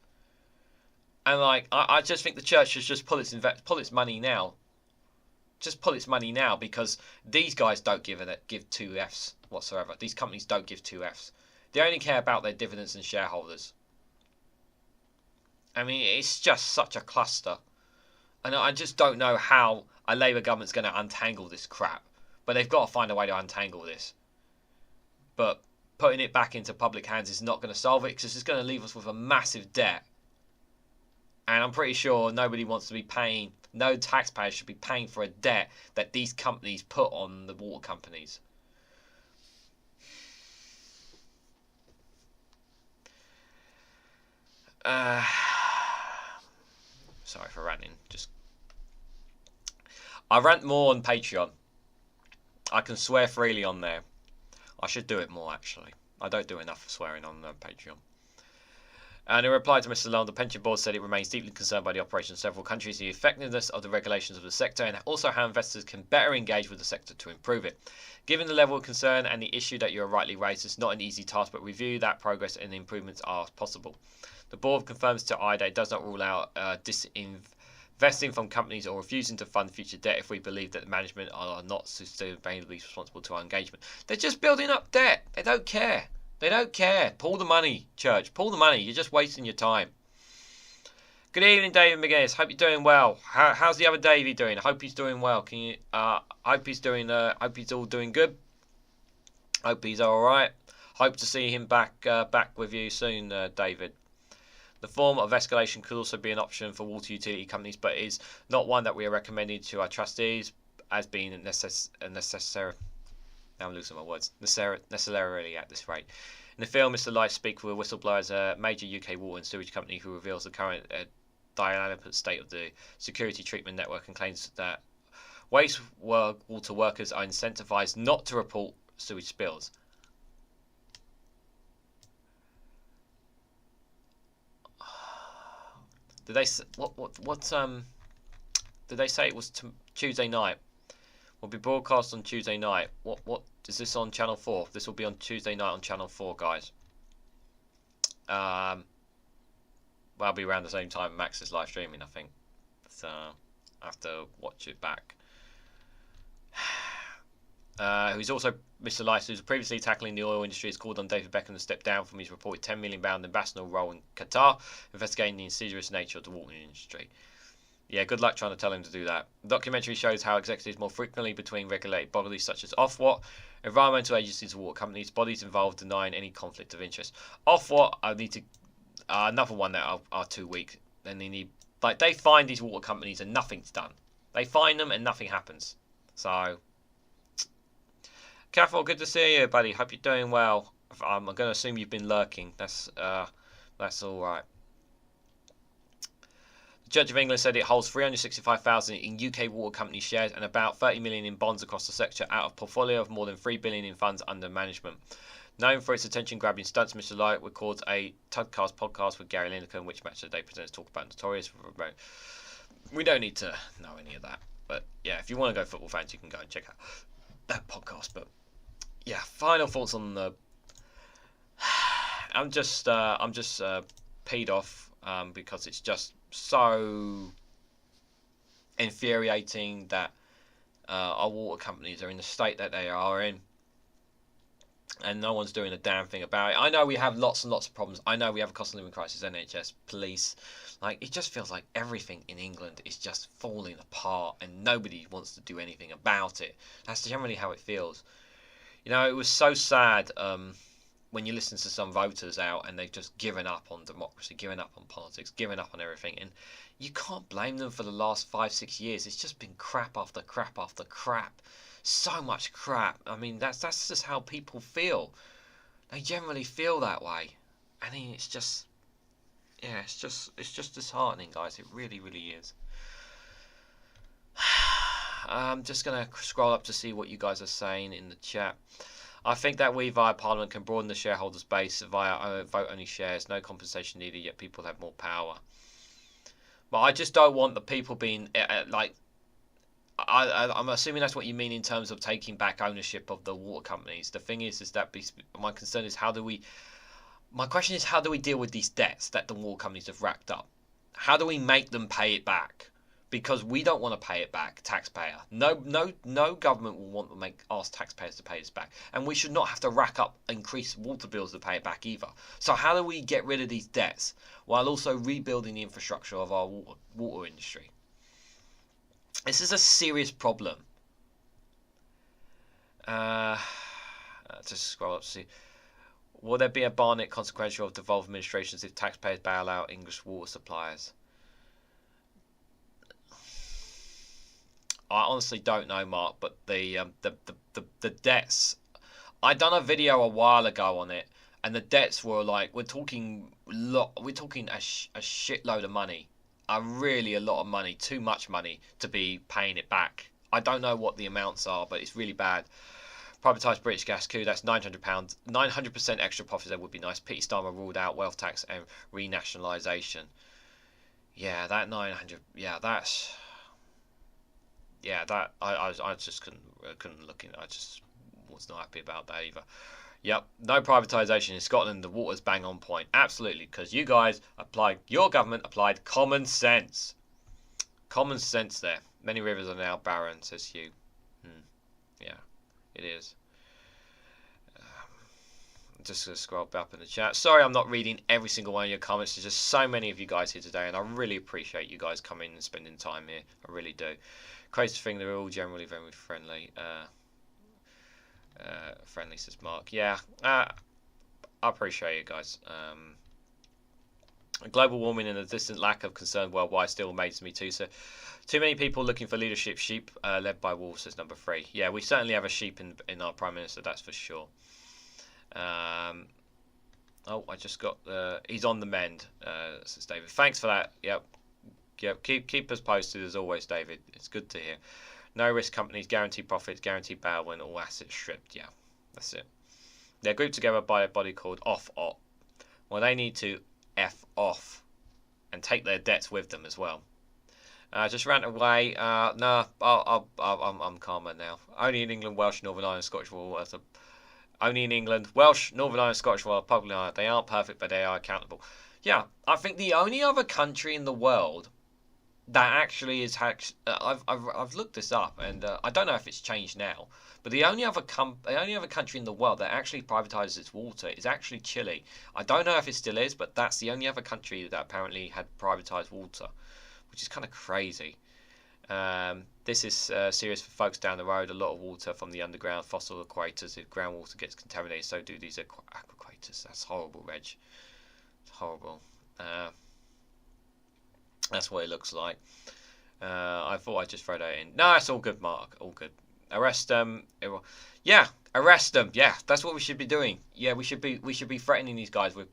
And I just think the church should just pull its money now. Just pull its money now, because these guys don't give two Fs whatsoever. These companies don't give two Fs. They only care about their dividends and shareholders. I mean, it's just such a cluster. And I just don't know how a Labour government's going to untangle this crap. But they've got to find a way to untangle this. But putting it back into public hands is not going to solve it, because it's going to leave us with a massive debt. And I'm pretty sure nobody wants to be paying, no taxpayer should be paying for a debt that these companies put on the water companies. Sorry for ranting. I rant more on Patreon. I can swear freely on there. I should do it more, actually. I don't do enough swearing on Patreon. And in reply to Mr. Long, the pension board said it remains deeply concerned by the operation of several countries, the effectiveness of the regulations of the sector, and also how investors can better engage with the sector to improve it. Given the level of concern and the issue that you are rightly raised, it's not an easy task, but review that progress and improvements are possible. The board confirms to I that it does not rule out disinvesting from companies or refusing to fund future debt if we believe that the management are not sustainably responsible to our engagement. They're just building up debt. They don't care. They don't care. Pull the money, church. Pull the money. You're just wasting your time. Good evening, David McGuinness. Hope you're doing well. How's the other Davey doing? I hope he's doing well. Can you? Hope he's doing. Hope he's all doing good. Hope he's all right. Hope to see him back with you soon, David. The form of escalation could also be an option for water utility companies, but is not one that we are recommending to our trustees as being necessary. Now I'm losing my words. Necessarily at this rate. In the film, Mr. Light speaks with a whistleblower at a major UK water and sewage company who reveals the current dynamic state of the security treatment network and claims that wastewater workers are incentivised not to report sewage spills. Did they did they say it was Tuesday night? Will be broadcast on Tuesday night. What is this on Channel 4? This will be on Tuesday night on Channel 4, guys. Well, I'll be around the same time Max is live streaming, I think. So I have to watch it back. Who's also Mr. Lice, who's previously tackling the oil industry, has called on David Beckham to step down from his reported £10 million ambassador role in Qatar, investigating the insidious nature of the water industry. Yeah, good luck trying to tell him to do that. The documentary shows how executives more frequently between regulated bodies such as Ofwat, environmental agencies and water companies, bodies involved denying any conflict of interest. Ofwat, I need to another one that are too weak. Then they need, like, they find these water companies and nothing's done. They find them and nothing happens. So, Cathal, good to see you, buddy. Hope you're doing well. I'm going to assume you've been lurking. That's all right. The Church of England said it holds 365,000 in UK water company shares and about 30 million in bonds across the sector out of a portfolio of more than 3 billion in funds under management. Known for its attention-grabbing stunts, Mr. Light records a Tudcast podcast with Gary Lineker in which Match of the Day presenters talk about notorious. We don't need to know any of that, but yeah, if you want to go football fans, you can go and check out that podcast. But yeah, final thoughts on the. I'm just peed off because it's just so infuriating that our water companies are in the state that they are in, and no one's doing a damn thing about it. I know we have lots and lots of problems. I know we have a cost of living crisis, NHS, police. Like, it just feels like everything in England is just falling apart and nobody wants to do anything about it. That's generally how it feels. You know, it was so sad when you listen to some voters out and they've just given up on democracy, given up on politics, given up on everything. And you can't blame them for the last 5-6 years. It's just been crap after crap after crap. So much crap. I mean, that's just how people feel. They generally feel that way. I mean, it's just, yeah, it's just disheartening, guys. It really, really is. I'm just going to scroll up to see what you guys are saying in the chat. I think that we, via Parliament, can broaden the shareholders' base via vote-only shares. No compensation needed, yet people have more power. But I just don't want the people being, like, I'm assuming that's what you mean in terms of taking back ownership of the water companies. The thing is that my concern is my question is how do we deal with these debts that the water companies have racked up? How do we make them pay it back? Because we don't want to pay it back, taxpayer. No government will want to ask taxpayers to pay this back, and we should not have to rack up increased water bills to pay it back either. So how do we get rid of these debts while also rebuilding the infrastructure of our water industry? This is a serious problem. Just scroll up to see. Will there be a Barnett consequential of devolved administrations if taxpayers bail out English water suppliers? I honestly don't know, Mark, but the debts. I done a video a while ago on it, and the debts were like, we're talking a shitload of money, a lot of money, too much money to be paying it back. I don't know what the amounts are, but it's really bad. Privatised British gas coup, that's £900. 900% extra profits, that would be nice. Pete Starmer ruled out wealth tax and renationalisation. Yeah, that 900, yeah, that's... Yeah, that, I just couldn't look in, I just was not happy about that either. Yep, no privatisation in Scotland, the water's bang on point. Absolutely, because you guys applied, your government applied common sense. Common sense there. Many rivers are now barren, says Hugh. Yeah, it is. I'm just going to scroll up in the chat. Sorry I'm not reading every single one of your comments. There's just so many of you guys here today, and I really appreciate you guys coming and spending time here. I really do. Crazy thing, they're all generally very friendly. Friendly, says Mark. Yeah, I appreciate it, guys. Global warming and the distant lack of concern worldwide still amazes me too, sir. Too many people looking for leadership. Sheep led by wolves, says number 3. Yeah, we certainly have a sheep in our Prime Minister, that's for sure. Oh, I just got he's on the mend, says David. Thanks for that. Yep. Keep us posted as always, David. It's good to hear. No risk companies, guaranteed profits, guaranteed bail when all assets stripped. Yeah, that's it. They're grouped together by a body called Ofcom. Well, they need to F off and take their debts with them as well. Just ran away. No, I'm calmer now. Only in England, Welsh, Northern Ireland, Scottish will only in England, Welsh, Northern Ireland, Scottish will publicly are. They aren't perfect, but they are accountable. Yeah, I think the only other country in the world that actually is I've looked this up, and I don't know if it's changed now, but the only other country in the world that actually privatises its water is actually Chile. I don't know if it still is, but that's the only other country that apparently had privatised water, which is kind of crazy. This is serious for folks down the road. A lot of water from the underground fossil aquators. If groundwater gets contaminated, so do these aquators. That's horrible, Reg. It's horrible. That's what it looks like. I thought I'd just throw that in. No, it's all good, Mark. All good. Arrest them. Yeah, arrest them. Yeah, that's what we should be doing. Yeah, we should be threatening these guys with.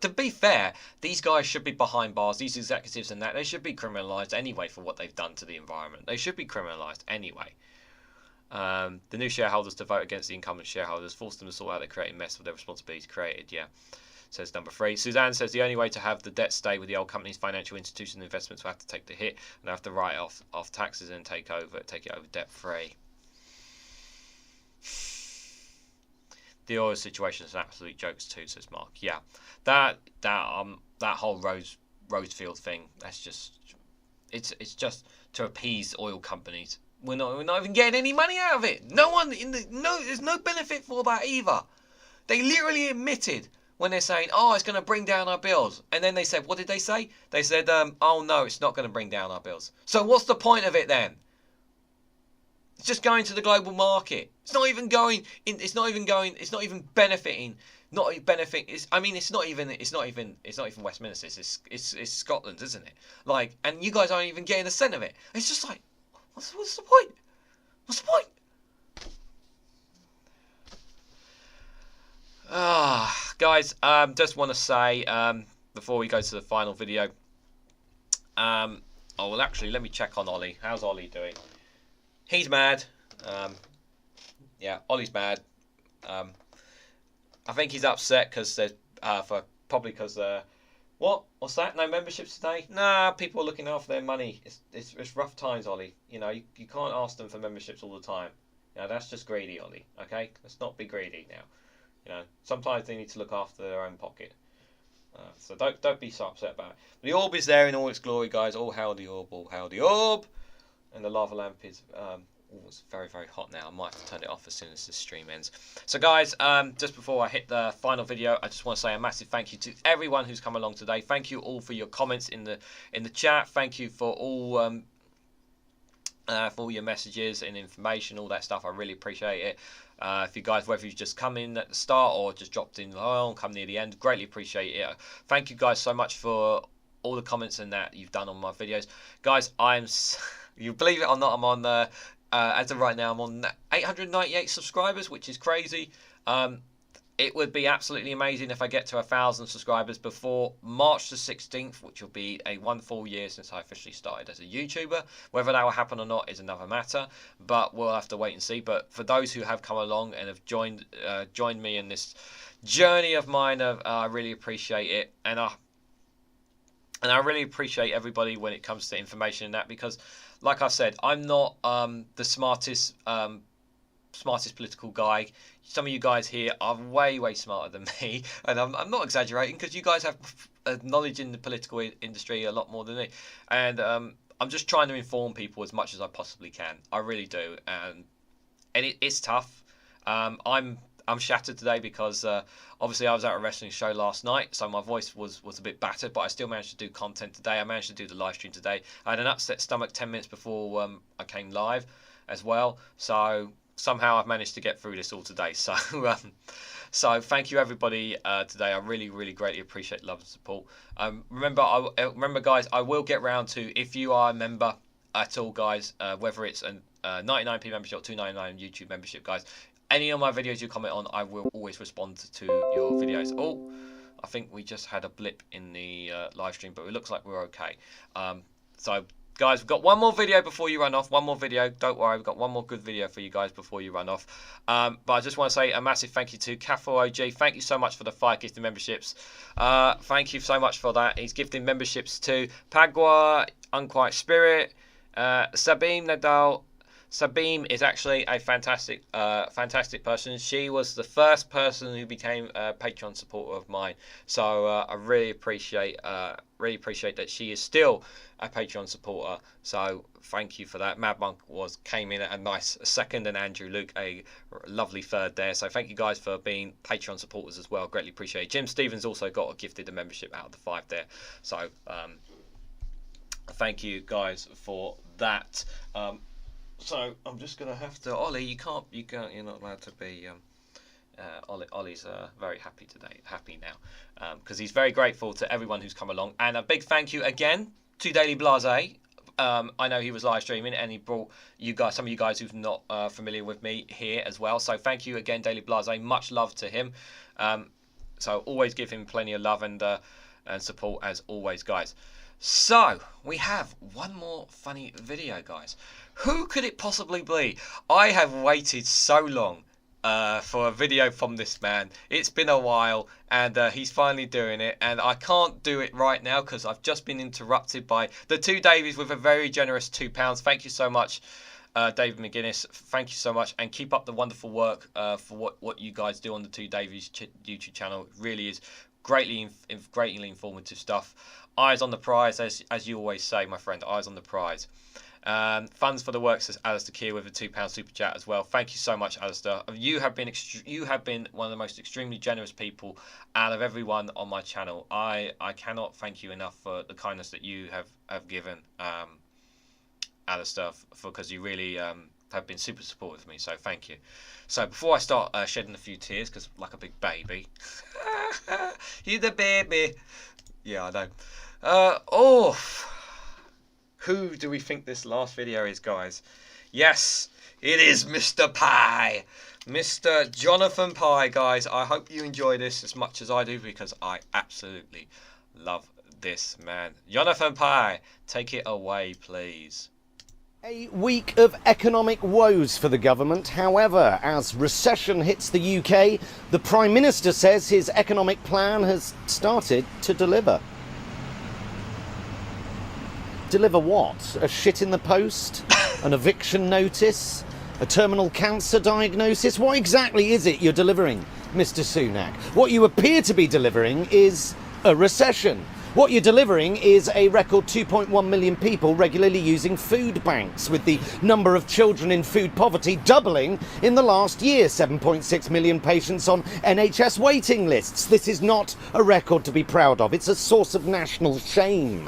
To be fair, these guys should be behind bars. These executives and that, they should be criminalised anyway for what they've done to the environment. They should be criminalised anyway. The new shareholders to vote against the incumbent shareholders, force them to sort out their creating mess with their responsibilities created. Yeah. Says number 3. Suzanne says the only way to have the debt stay with the old companies, financial institutions, and investments will have to take the hit and have to write off taxes and take it over debt free. The oil situation is an absolute joke too, says Mark. Yeah, that whole Rosefield thing. That's just it's just to appease oil companies. We're not even getting any money out of it. There's no benefit for that either. They literally admitted. When they're saying, oh, it's going to bring down our bills. And then they said, what did they say? They said, oh, no, it's not going to bring down our bills. So what's the point of it then? It's just going to the global market. It's not even benefiting. It's not even Westminster. It's Scotland, isn't it? Like, and you guys aren't even getting a cent of it. It's just like, what's the point? What's the point? Guys, just want to say before we go to the final video, actually let me check on Ollie. How's Ollie doing? He's mad. Yeah, Ollie's mad. I think he's upset because there's what's that? No memberships today? Nah, people are looking after their money. It's rough times, Ollie. You know, you can't ask them for memberships all the time. You know, that's just greedy, Ollie. Okay, let's not be greedy now. You know, sometimes they need to look after their own pocket. So don't be so upset about it. The orb is there in all its glory, guys. All hail the orb, all hail the orb. And the lava lamp is it's very, very hot now. I might have to turn it off as soon as this stream ends. So guys, just before I hit the final video, I just want to say a massive thank you to everyone who's come along today. Thank you all for your comments in the chat. Thank you for all your messages and information, all that stuff. I really appreciate it. If you guys, whether you've just come in at the start or just dropped in come near the end, greatly appreciate it. Thank you guys so much for all the comments and that you've done on my videos. Guys, you believe it or not, I'm on as of right now, I'm on 898 subscribers, which is crazy. it would be absolutely amazing if I get to 1,000 subscribers before March the 16th, which will be a 1 full year since I officially started as a YouTuber. Whether that will happen or not is another matter, but we'll have to wait and see. But for those who have come along and have joined me in this journey of mine, I really appreciate it, and I really appreciate everybody when it comes to information and that, because, like I said, I'm not the smartest political guy. Some of you guys here are way smarter than me, and I'm not exaggerating, because you guys have knowledge in the political industry a lot more than me, and I'm just trying to inform people as much as I possibly can. I really do, and it's tough. I'm shattered today because obviously I was at a wrestling show last night, so my voice was a bit battered, but I still managed to do content today. I managed to do the live stream today. I had an upset stomach 10 minutes before I came live as well, so somehow I've managed to get through this all today. So so thank you everybody today. I really greatly appreciate love and support. Remember guys, I will get round to, if you are a member at all guys, whether it's a 99p membership or $2.99 YouTube membership guys, any of my videos you comment on, I will always respond to your videos. Oh, I think we just had a blip in the live stream, but it looks like we're okay. So guys, we've got one more video before you run off. One more video. Don't worry, we've got one more good video for you guys before you run off. But I just want to say a massive thank you to Caffo OG. Thank you so much for the 5 gifted memberships. Thank you so much for that. He's gifting memberships to Pagua, Unquiet Spirit, Sabine Nadal. Sabine is actually a fantastic person. She was the first person who became a Patreon supporter of mine. So I really appreciate that she is still a Patreon supporter. So thank you for that. Mad Monk came in at a nice second, and Andrew Luke a lovely third there. So thank you guys for being Patreon supporters as well. Greatly appreciate it. Jim Stevens also got gifted a membership out of the 5 there. So thank you guys for that. So I'm just gonna have to, Ollie. You're not allowed to be. Ollie's very happy now, because he's very grateful to everyone who's come along, and a big thank you again to Daily Blase. I know he was live streaming, and he brought some of you guys who's not familiar with me here as well. So thank you again, Daily Blase. Much love to him. So always give him plenty of love and support as always, guys. So we have one more funny video, guys. Who could it possibly be? I have waited so long for a video from this man. It's been a while, and he's finally doing it, and I can't do it right now because I've just been interrupted by the two Davies with a very generous £2. Thank you so much, David McGuinness. Thank you so much, and keep up the wonderful work for what you guys do on the two Davies YouTube channel. It really is greatly informative stuff. Eyes on the prize, as you always say, my friend. Eyes on the prize. Funds for the works, says Alistair Keir with a £2 super chat as well. Thank you so much, Alistair. You have been one of the most extremely generous people out of everyone on my channel. I cannot thank you enough for the kindness that you have given, Alistair, because you really have been super supportive of me. So thank you. So before I start shedding a few tears, because like a big baby, you the baby. Yeah, I know. Who do we think this last video is, guys? Yes, it is Mr. Pye. Mr. Jonathan Pye, guys. I hope you enjoy this as much as I do, because I absolutely love this man. Jonathan Pye, take it away, please. A week of economic woes for the government. However, as recession hits the UK, the Prime Minister says his economic plan has started to deliver. Deliver what? A shit in the post? An eviction notice? A terminal cancer diagnosis? What exactly is it you're delivering, Mr. Sunak? What you appear to be delivering is a recession. What you're delivering is a record 2.1 million people regularly using food banks, with the number of children in food poverty doubling in the last year. 7.6 million patients on NHS waiting lists. This is not a record to be proud of. It's a source of national shame.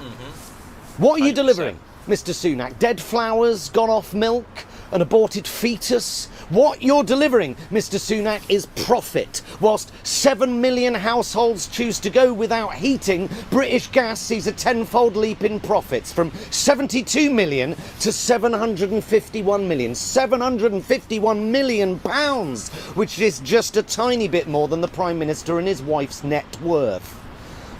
What are you delivering, Mr. Sunak? Dead flowers, gone off milk? an aborted fetus. What you're delivering, Mr. Sunak, is profit. Whilst 7 million households choose to go without heating, British Gas sees a tenfold leap in profits from 72 million to 751 million. 751 million pounds, which is just a tiny bit more than the Prime Minister and his wife's net worth.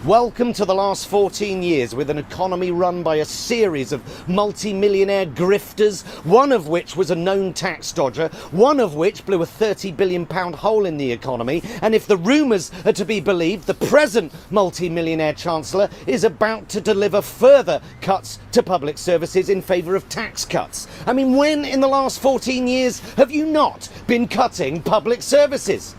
Welcome to the last 14 years with an economy run by a series of multi-millionaire grifters, one of which was a known tax dodger, one of which blew a £30 billion hole in the economy, and if the rumours are to be believed, the present multi-millionaire Chancellor is about to deliver further cuts to public services in favour of tax cuts. I mean, when in the last 14 years have you not been cutting public services?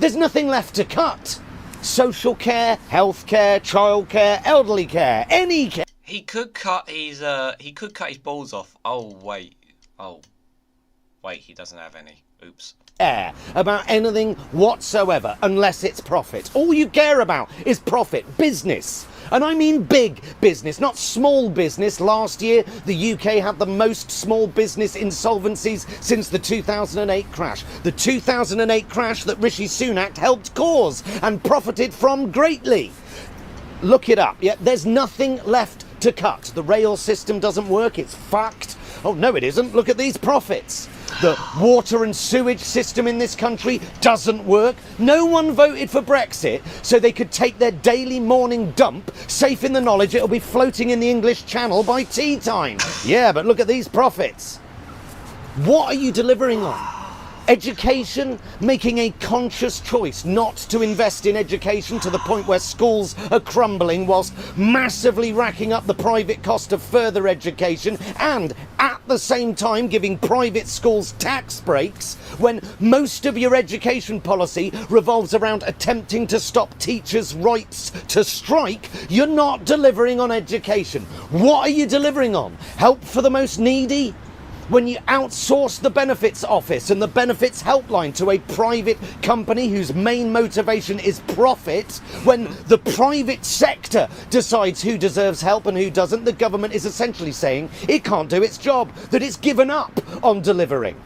There's nothing left to cut. Social care, health care, childcare, elderly care, any care. He could cut his balls off. Oh wait, he doesn't have any. Oops. About anything whatsoever, unless it's profit. All you care about is profit, business. And I mean big business, not small business. Last year, the UK had the most small business insolvencies since the 2008 crash. The 2008 crash that Rishi Sunak helped cause and profited from greatly. Look it up. Yeah, there's nothing left to cut. The rail system doesn't work. It's fucked. Oh, no, it isn't. Look at these profits. The water and sewage system in this country doesn't work. No one voted for Brexit so they could take their daily morning dump, safe in the knowledge it'll be floating in the English Channel by tea time. Yeah, but look at these profits. What are you delivering on? Education, making a conscious choice not to invest in education to the point where schools are crumbling whilst massively racking up the private cost of further education, and at the same time giving private schools tax breaks when most of your education policy revolves around attempting to stop teachers' rights to strike. You're not delivering on education. What are you delivering on? Help for the most needy? When you outsource the benefits office and the benefits helpline to a private company whose main motivation is profit, when the private sector decides who deserves help and who doesn't, the government is essentially saying it can't do its job, that it's given up on delivering.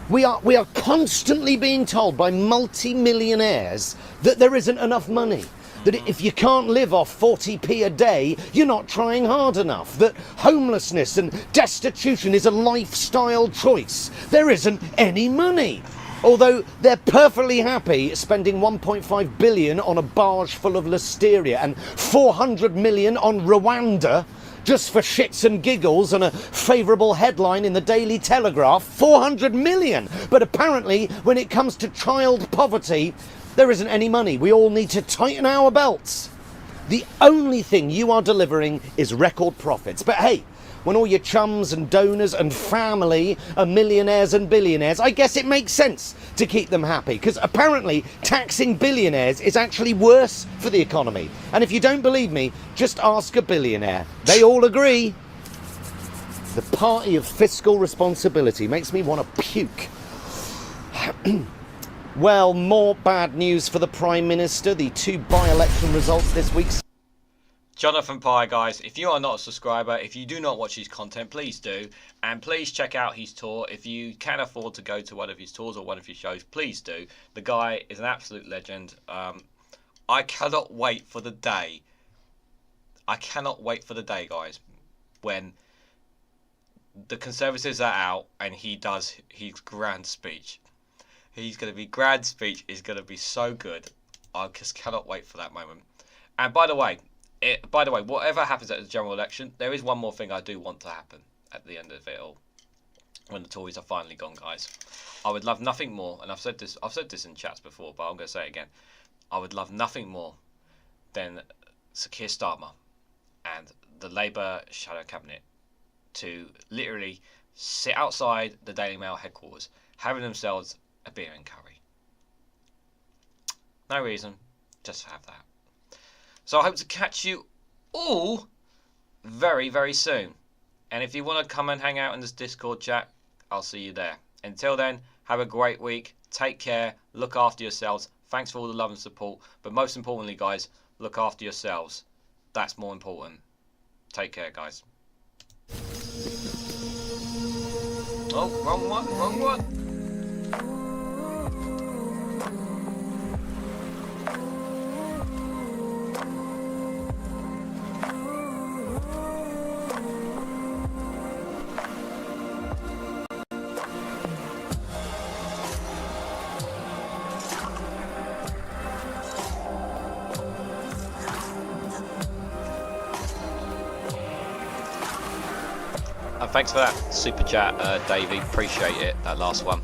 We are constantly being told by multi-millionaires that there isn't enough money. That if you can't live off 40p a day, you're not trying hard enough. That homelessness and destitution is a lifestyle choice. There isn't any money. Although they're perfectly happy spending 1.5 billion on a barge full of listeria and 400 million on Rwanda, just for shits and giggles and a favourable headline in the Daily Telegraph. 400 million! But apparently, when it comes to child poverty, there isn't any money. We all need to tighten our belts. The only thing you are delivering is record profits. But hey, when all your chums and donors and family are millionaires and billionaires, I guess it makes sense to keep them happy, because apparently taxing billionaires is actually worse for the economy. And if you don't believe me, just ask a billionaire. They all agree. The party of fiscal responsibility makes me want to puke. Well, more bad news for the Prime Minister. The two by-election results this week. Jonathan Pye, guys, if you are not a subscriber, if you do not watch his content, please do. And please check out his tour. If you can afford to go to one of his tours or one of his shows, please do. The guy is an absolute legend. I cannot wait for the day. I cannot wait for the day, guys, when the Conservatives are out and he does his grand speech. He's going to be grand speech is going to be so good. I just cannot wait for that moment. And by the way, whatever happens at the general election, there is one more thing I do want to happen at the end of it all. When the Tories are finally gone, guys, I would love nothing more. And I've said this in chats before, but I'm going to say it again. I would love nothing more than Sir Keir Starmer and the Labour shadow cabinet to literally sit outside the Daily Mail headquarters, having themselves a beer and curry. No reason, just to have that. So I hope to catch you all very, very soon. And if you want to come and hang out in this Discord chat, I'll see you there. Until then, have a great week. Take care. Look after yourselves. Thanks for all the love and support. But most importantly, guys, look after yourselves. That's more important. Take care, guys. Oh, wrong one, wrong one. Thanks for that super chat, Davey. Appreciate it. That last one.